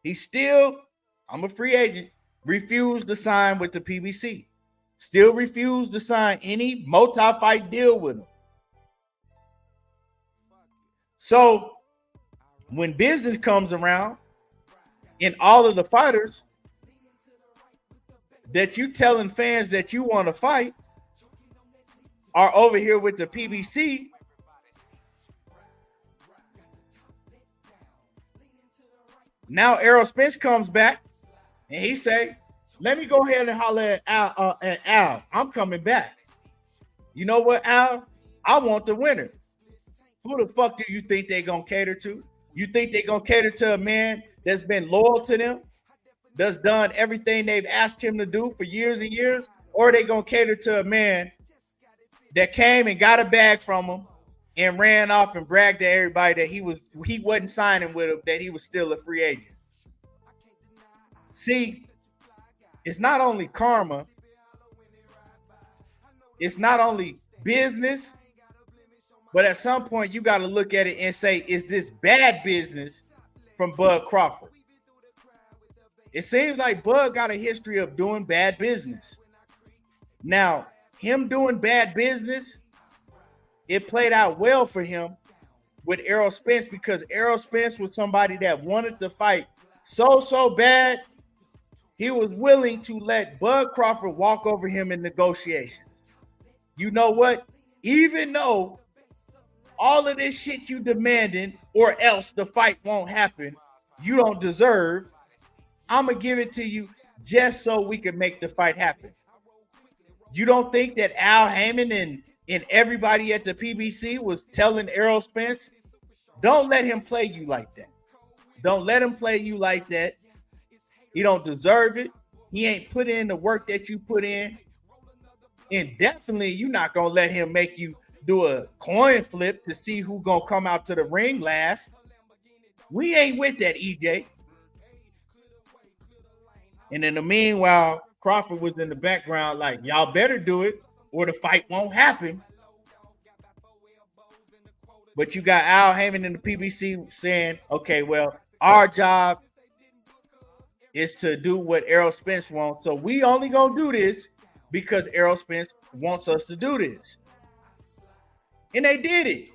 I'm a free agent. Refused to sign with the PBC. Still refused to sign any multi-fight deal with him. So when business comes around and all of the fighters that you telling fans that you want to fight are over here with the PBC, now Errol Spence comes back and he say, let me go ahead and holler at Al. I'm coming back. You know what, Al? I want the winner. Who the fuck do you think they're going to cater to? You think they're going to cater to a man that's been loyal to them, that's done everything they've asked him to do for years and years? Or are they going to cater to a man that came and got a bag from him and ran off and bragged to everybody that he wasn't signing with him, that he was still a free agent? See, it's not only karma, it's not only business, but at some point you got to look at it and say, is this bad business from Bud Crawford? It seems like Bud got a history of doing bad business. Now, him doing bad business, it played out well for him with Errol Spence, because Errol Spence was somebody that wanted to fight so bad, he was willing to let Bud Crawford walk over him in negotiations. You know what? Even though all of this shit you demanding, or else the fight won't happen, you don't deserve, I'm going to give it to you just so we can make the fight happen. You don't think that Al Haymon and everybody at the PBC was telling Errol Spence, don't let him play you like that. Don't let him play you like that. He don't deserve it. He ain't put in the work that you put in. And definitely you're not going to let him make you do a coin flip to see who going to come out to the ring last. We ain't with that, EJ. And in the meanwhile, Crawford was in the background like, y'all better do it or the fight won't happen. But you got Al Haymon in the PBC saying, okay, well, our job is to do what Errol Spence wants. So we only going to do this because Errol Spence wants us to do this. And they did it.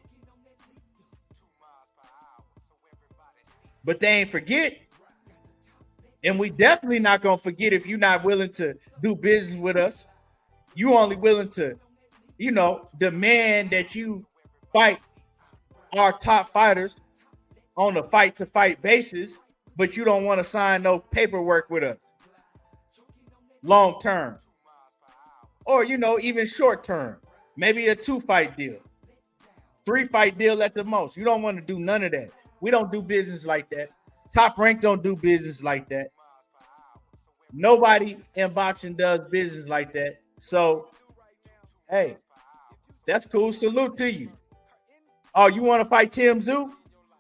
but they ain't forget. And we definitely not gonna forget if you're not willing to do business with us. You only willing to, demand that you fight our top fighters on a fight-to-fight basis, but you don't want to sign no paperwork with us long term, or even short term, maybe a 2-fight deal, 3-fight deal at the most. You don't want to do none of that. We don't do business like that. Top Rank don't do business like that. Nobody in boxing does business like that. So, hey, that's cool. Salute to you. Oh, you want to fight Tim Tszyu?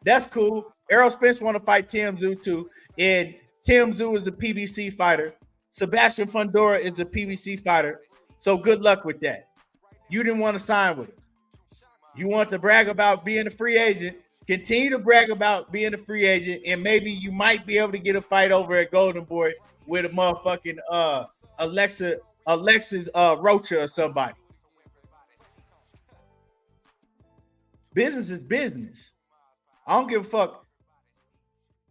That's cool. Errol Spence want to fight Tim Tszyu too. And Tim Tszyu is a PBC fighter. Sebastian Fundora is a PBC fighter. So good luck with that. You didn't want to sign with us. You want to brag about being a free agent. Continue to brag about being a free agent, and maybe you might be able to get a fight over at Golden Boy with a motherfucking Alexis Rocha or somebody. Business is business. I don't give a fuck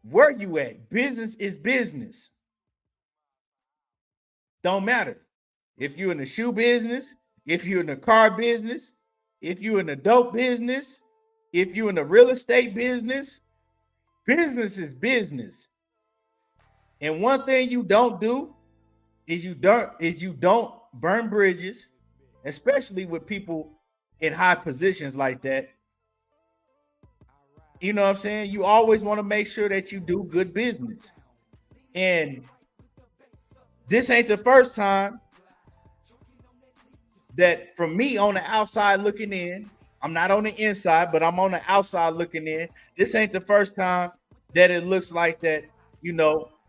where you at. Business is business. Don't matter. If you're in the shoe business, if you're in the car business, if you're in the dope business, if you're in the real estate business, business is business. And one thing you don't do is you don't burn bridges, especially with people in high positions like that. You know what I'm saying? You always want to make sure that you do good business. And this ain't the first time that, from me on the outside looking in, I'm not on the inside, but I'm on the outside looking in. This ain't the first time that it looks like that,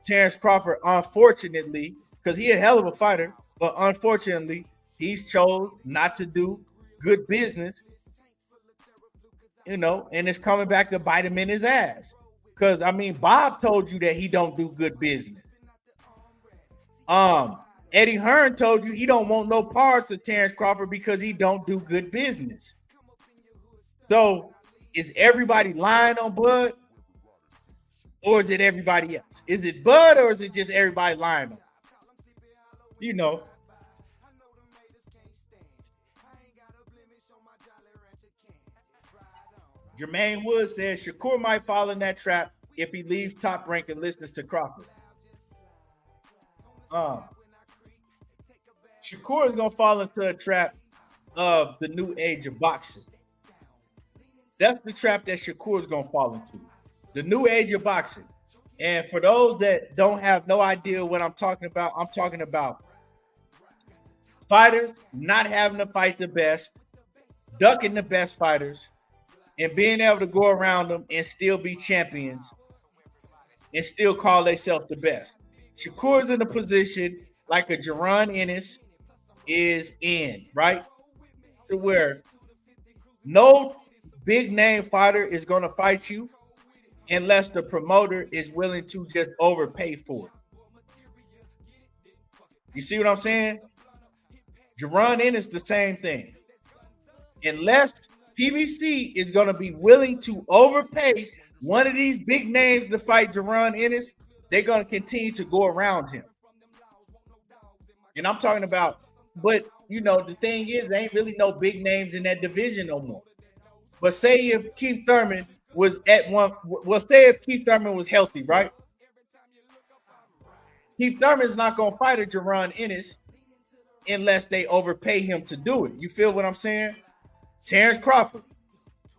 Terrence Crawford, unfortunately, because he's a hell of a fighter, but unfortunately, he's chose not to do good business, and it's coming back to bite him in his ass. Because, Bob told you that he don't do good business. Eddie Hearn told you he don't want no parts of Terrence Crawford because he don't do good business. So, is everybody lying on Bud? Or is it everybody else? Is it Bud or is it just everybody lying on him? Jermaine Wood says Shakur might fall in that trap if he leaves Top Rank and listens to Crawford. Shakur is going to fall into a trap of the new age of boxing. That's the trap that Shakur is going to fall into. The new age of boxing. And for those that don't have no idea what I'm talking about fighters not having to fight the best, ducking the best fighters, and being able to go around them and still be champions and still call themselves the best. Shakur's in a position like a Jaron Ennis is in, right? To where no big name fighter is going to fight you unless the promoter is willing to just overpay for it. You see what I'm saying? Jaron Ennis, the same thing. Unless PBC is going to be willing to overpay one of these big names to fight Jaron Ennis, they're going to continue to go around him. And I'm talking about, but the thing is, there ain't really no big names in that division no more. But say if Keith Thurman was if Keith Thurman was healthy, right? Keith Thurman's not going to fight a Jaron Ennis unless they overpay him to do it. You feel what I'm saying? Terrence Crawford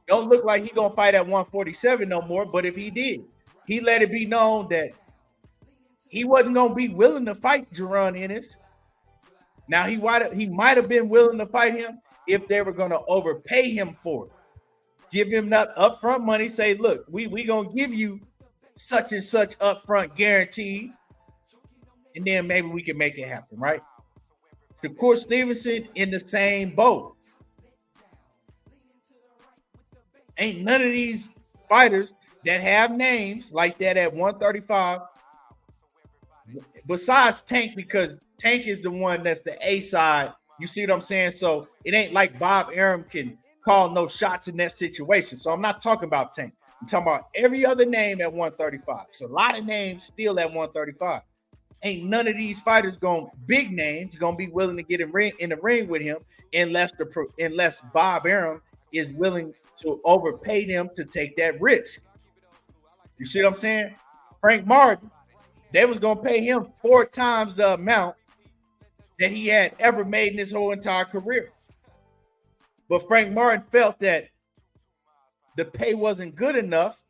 don't look like he gonna fight at 147 no more, but if he did, he let it be known that he wasn't gonna be willing to fight Jaron Ennis. Now he might have been willing to fight him if they were gonna overpay him for it. Give him that upfront money, say, look, we gonna give you such and such upfront guarantee, and then maybe we can make it happen, right? Shakur Stevenson in the same boat. Ain't none of these fighters that have names like that at 135, besides Tank, because Tank is the one that's the A side. You see what I'm saying? So it ain't like Bob Arum can call no shots in that situation. So I'm not talking about Tank. I'm talking about every other name at 135. It's a lot of names still at 135. Ain't none of these fighters big names gonna be willing to get in the ring with him unless Bob Arum is willing to overpay them to take that risk. You see what I'm saying? Frank Martin, they was gonna pay him 4 times the amount that he had ever made in his whole entire career. But Frank Martin felt that the pay wasn't good enough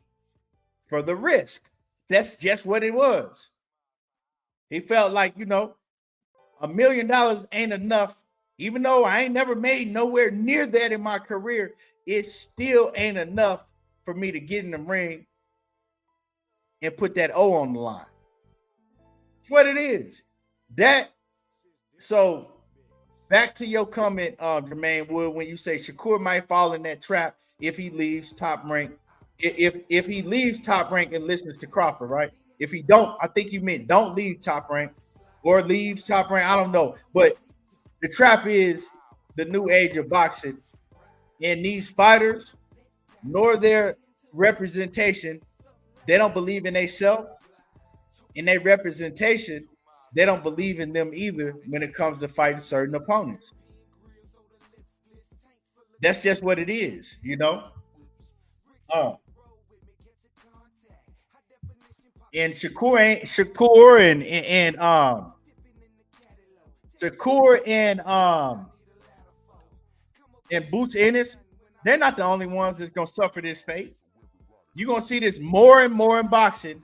for the risk. That's just what it was. He felt like, $1 million ain't enough. Even though I ain't never made nowhere near that in my career, it still ain't enough for me to get in the ring and put that O on the line. That's what it is. So back to your comment, Jermaine Wood, when you say Shakur might fall in that trap if he leaves Top Rank. If he leaves Top Rank and listens to Crawford, right? If he don't, I think you meant don't leave Top Rank or leaves Top Rank. I don't know. But the trap is the new age of boxing. And these fighters, nor their representation, they don't believe in themselves. In their representation, they don't believe in them either when it comes to fighting certain opponents. That's just what it is, And Shakur and Boots Ennis, they're not the only ones that's gonna suffer this fate. You're gonna see this more and more in boxing,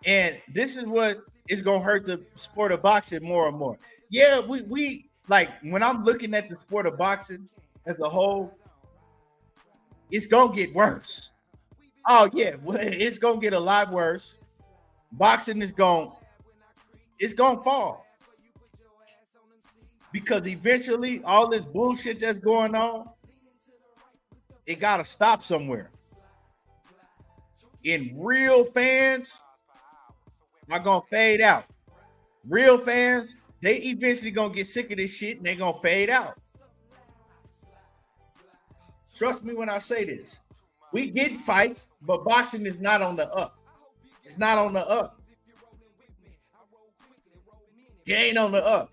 and this is what is gonna hurt the sport of boxing more and more. Yeah, we like when I'm looking at the sport of boxing as a whole, it's gonna get worse. Oh yeah, well, it's gonna get a lot worse. Boxing is gonna fall because eventually all this bullshit that's going on, it gotta stop somewhere. And real fans are gonna fade out. Real fans, they eventually gonna get sick of this shit and they're gonna fade out. Trust me when I say this. We get fights, but boxing is not on the up. It's not on the up. It ain't on the up.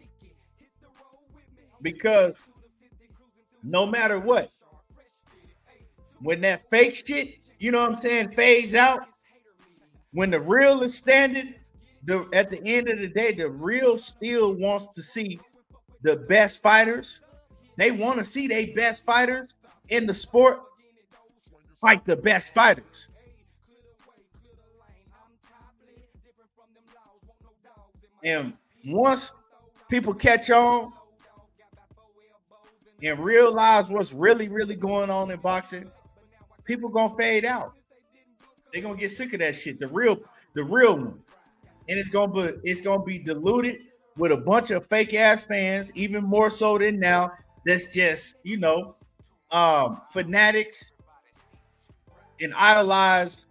Because no matter what, when that fake shit, fades out, when the real is standing, at the end of the day, the real still wants to see the best fighters. They want to see their best fighters in the sport fight the best fighters. And once people catch on and realize what's really, really going on in boxing, people gonna fade out. They're gonna get sick of that shit. The real ones. And it's gonna be diluted with a bunch of fake ass fans, even more so than now. That's just, fanatics and idolize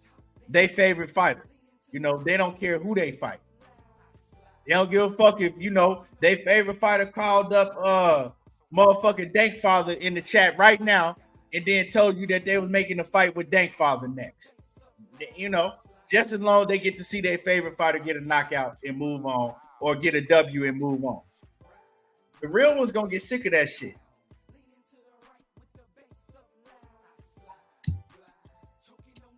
their favorite fighter. They don't care who they fight. They don't give a fuck if, their favorite fighter called up motherfucking Dankfather in the chat right now and then told you that they was making a fight with Dankfather next. Just as long as they get to see their favorite fighter get a knockout and move on or get a W and move on. The real one's gonna get sick of that shit.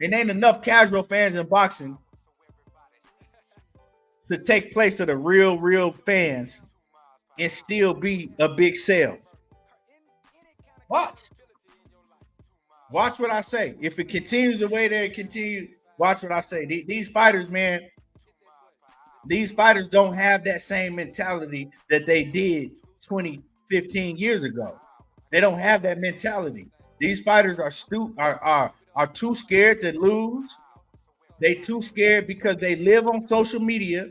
It ain't enough casual fans in boxing to take place of the real fans and still be a big sale. Watch what I say. If it continues the way that it continues, watch what I say. These fighters, man, these fighters don't have that same mentality that they did 20, 15 years ago. They don't have that mentality. These fighters are too scared to lose. They too scared because they live on social media.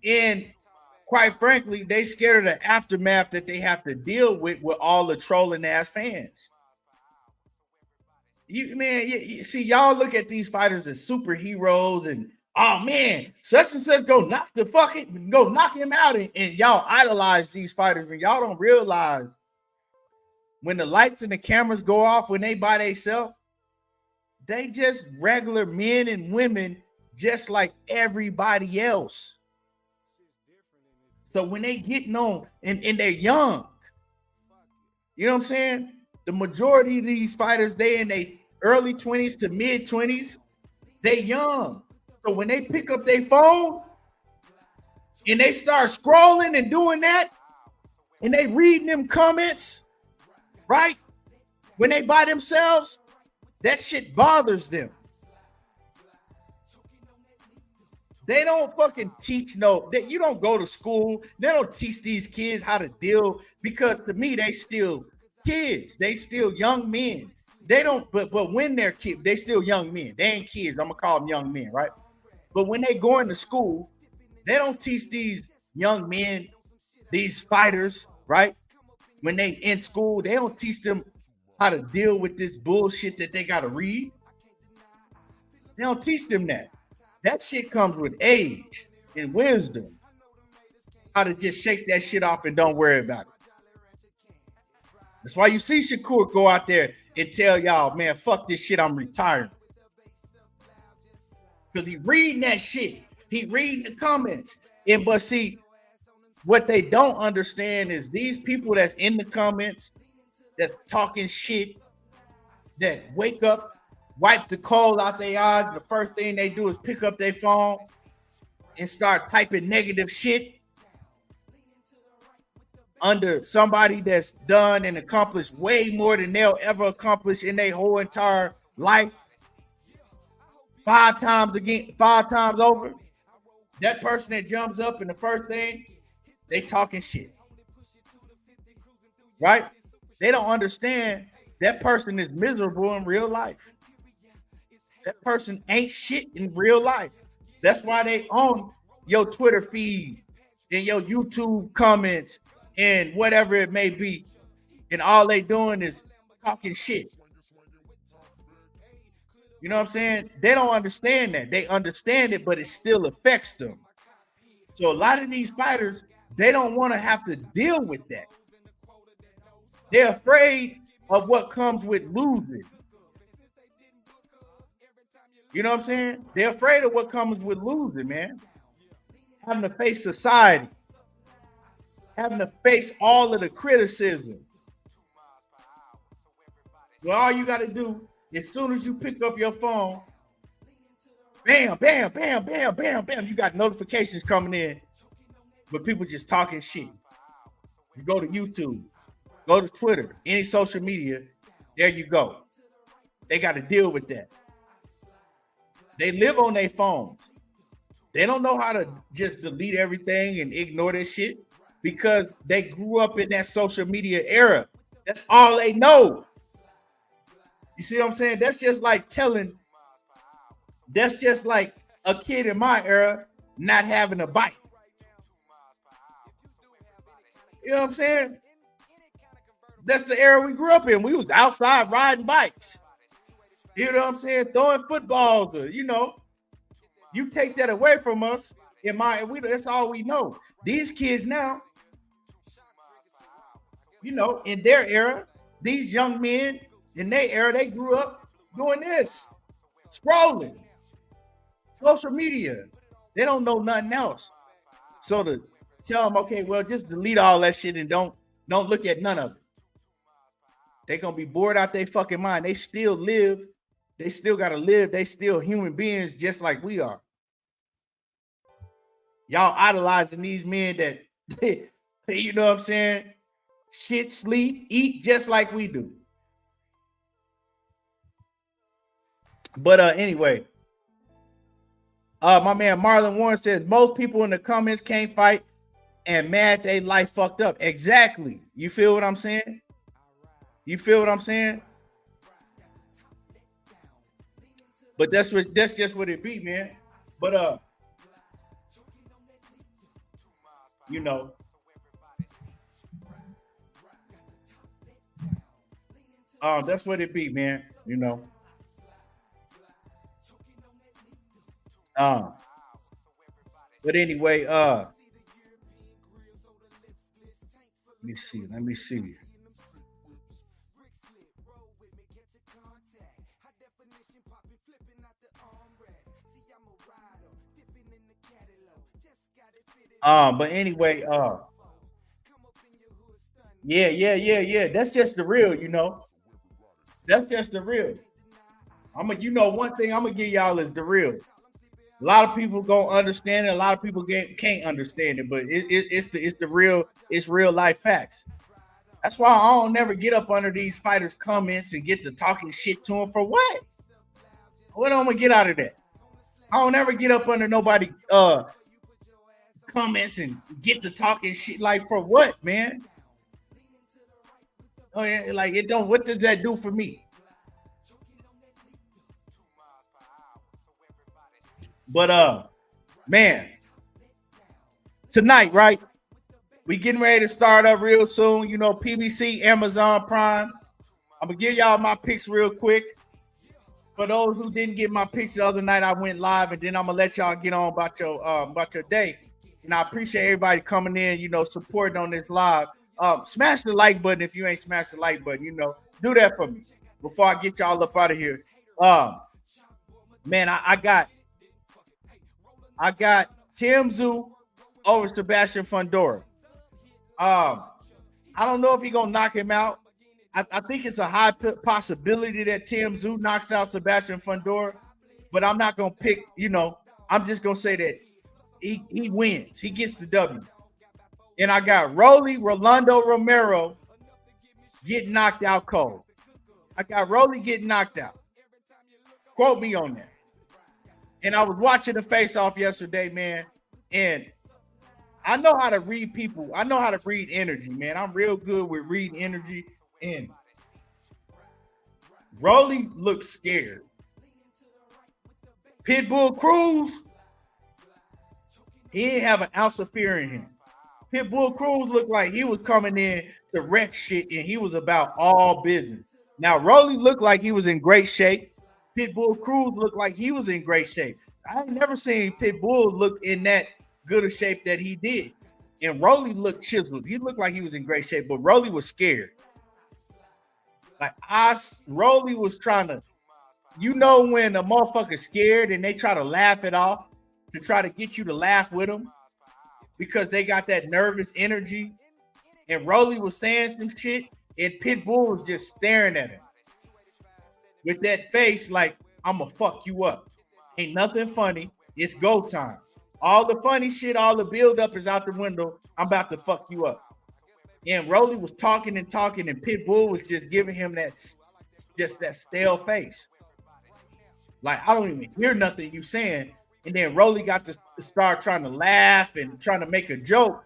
And quite frankly, they scared of the aftermath that they have to deal with all the trolling ass fans. You see, y'all look at these fighters as superheroes and oh man, such and such go knock him out, and y'all idolize these fighters, and y'all don't realize when the lights and the cameras go off when they by themselves, They just regular men and women, just like everybody else. So when they getting on and they're young, you know what I'm saying? The majority of these fighters, they in their early 20s to mid 20s, they young. So when they pick up their phone and they start scrolling and doing that, and they reading them comments, right? When they by themselves, that shit bothers them. They don't fucking teach you don't go to school. They don't teach these kids how to deal, because to me, they still kids. They still young men. They don't, but when they're kids, they still young men. They ain't kids. I'm gonna call them young men, right? But when they go into school, they don't teach these young men, these fighters, right? When they in school, they don't teach them how to deal with this bullshit that they gotta read. They don't teach them that. That shit comes with age and wisdom. How to just shake that shit off and don't worry about it. That's why you see Shakur go out there and tell y'all, man, fuck this shit, I'm retiring. Because he reading that shit. He reading the comments. But see, what they don't understand is these people that's in the comments, that's talking shit, that wake up, wipe the coal out their eyes, the first thing they do is pick up their phone and start typing negative shit under somebody that's done and accomplished way more than they'll ever accomplish in their whole entire life. 5 times over. That person that jumps up and the first thing, they talking shit. Right? They don't understand that person is miserable in real life. That person ain't shit in real life. That's why they own your Twitter feed and your YouTube comments and whatever it may be. And all they doing is talking shit. You know what I'm saying? They don't understand that. They understand it, but it still affects them. So a lot of these fighters, they don't want to have to deal with that. They're afraid of what comes with losing. You know what I'm saying? They're afraid of what comes with losing, man. Having to face society. Having to face all of the criticism. Well, all you got to do, as soon as you pick up your phone, bam, bam, bam, bam, bam, bam, you got notifications coming in, but people just talking shit. You go to YouTube, go to Twitter, any social media, there you go. They got to deal with that. They live on their phones. They don't know how to just delete everything and ignore this shit because they grew up in that social media era. That's all they know. You see what I'm saying? That's just like a kid in my era not having a bike. You know what I'm saying? That's the era we grew up in. We was outside riding bikes. You know what I'm saying? Throwing footballs, you take that away from us. That's all we know. These kids now, in their era, these young men in their era, they grew up doing this, scrolling, social media. They don't know nothing else. So to tell them, okay, well, just delete all that shit and don't look at none of it. They're gonna be bored out their fucking mind. They still live. They still gotta live. They still human beings just like we are. Y'all idolizing these men that, you know what I'm saying? Shit, sleep, eat just like we do. But anyway, my man Marlon Warren says most people in the comments can't fight and mad they life fucked up. Exactly. You feel what I'm saying? You feel what I'm saying? But that's just what it be, man. But that's what it be, man. But anyway, let me see. But anyway, yeah. That's just the real, you know. That's just the real. One thing I'm gonna give y'all is the real. A lot of people gonna understand it. A lot of people can't understand it, but it's the real. It's real life facts. That's why I don't never get up under these fighters' comments and get to talking shit to them for what? What am I gonna get out of that? I don't ever get up under nobody comments and get to talking shit like for what, man? Oh yeah, like it don't. What does that do for me? But man, tonight, right? We getting ready to start up real soon. You know, PBC, Amazon Prime. I'm gonna give y'all my picks real quick. For those who didn't get my picks the other night, I went live, and then I'm gonna let y'all get on about your day. And I appreciate everybody coming in, you know, supporting on this live. Smash the like button if you ain't smashed the like button. You know, do that for me before I get y'all up out of here. Man, I got Tim Tszyu over Sebastian Fundora. I don't know if he's gonna knock him out. I think it's a high possibility that Tim Tszyu knocks out Sebastian Fundora, but I'm not gonna pick. You know, I'm just gonna say that he wins. He gets the W. And I got Rolando Romero getting knocked out cold. I got Rolly getting knocked out. Quote me on that. And I was watching the face-off yesterday, man, and I know how to read people. I know how to read energy, man. I'm real good with reading energy. And Rolly looks scared. Pitbull Cruz, he didn't have an ounce of fear in him. Pitbull Cruz looked like he was coming in to wreck shit, and he was about all business. Now, Rolly looked like he was in great shape. Pitbull Cruz looked like he was in great shape. I ain't never seen Pitbull look in that good a shape that he did. And Rolly looked chiseled. He looked like he was in great shape, but Rolly was scared. Like Rolly was trying to, you know, when a motherfucker's scared and they try to laugh it off to try to get you to laugh with them because they got that nervous energy. And Rolly was saying some shit, and Pitbull was just staring at him with that face like, I'm gonna fuck you up. Ain't nothing funny. It's go time. All the funny shit, all the build-up is out the window. I'm about to fuck you up. And Rolly was talking, and Pitbull was just giving him that stale face. Like, I don't even hear nothing you saying. And then Rolly got to start trying to laugh and trying to make a joke.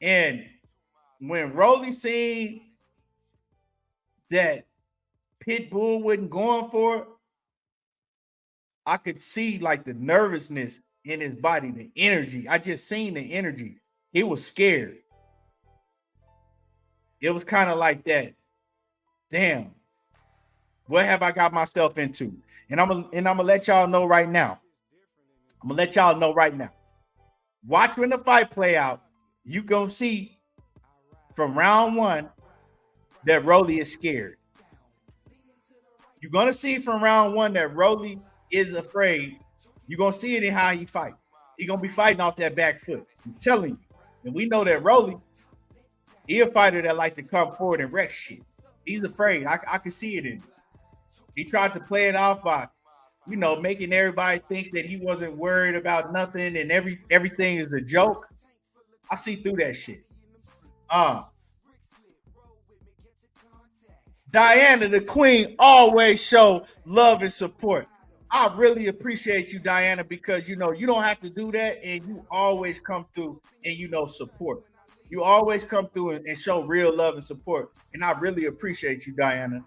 And when Rolly seen that Pitbull wasn't going for it, I could see like the nervousness in his body, the energy. I just seen the energy. He was scared. It was kind of like that. Damn, what have I got myself into? And I'm gonna let y'all know right now. Watch when the fight play out. You gonna see from round one that Rolly is scared. You're gonna see from round one that Rolly is afraid. You're gonna see it in how he fight. He's gonna be fighting off that back foot. I'm telling you. And we know that Rolly, he a fighter that like to come forward and wreck shit. He's afraid. I can see it in him. He tried to play it off by, you know, making everybody think that he wasn't worried about nothing and everything is a joke. I see through that shit. Diana, the queen, always show love and support. I really appreciate you, Diana, because, you know, you don't have to do that, and you always come through and, you know, support. You always come through and show real love and support, and I really appreciate you, Diana.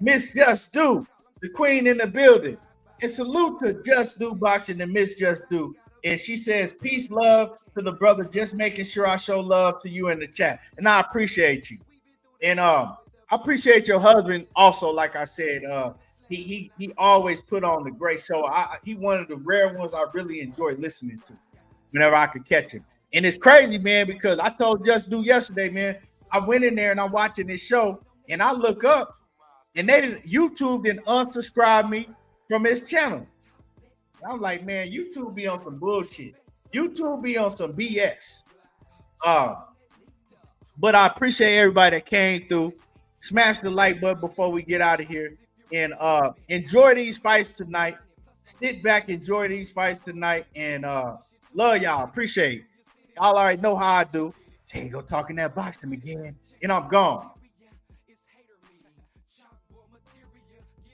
Miss Just Do, the queen in the building. And salute to Just Do Boxing and Miss Just Do. And she says, peace, love to the brother, just making sure I show love to you in the chat. And I appreciate you. And I appreciate your husband also, like I said. He always put on the great show. He one of the rare ones I really enjoy listening to whenever I could catch him. And it's crazy, man, because I told Just Do yesterday, man, I went in there and I'm watching this show and I look up and YouTube didn't unsubscribe me from his channel. I'm like, man, you two be on some bullshit. You two be on some BS. But I appreciate everybody that came through. Smash the like button before we get out of here. And enjoy these fights tonight. Sit back, enjoy these fights tonight. And love y'all. Appreciate it. Y'all already know how I do. Here you go talking that box to me again. And I'm gone.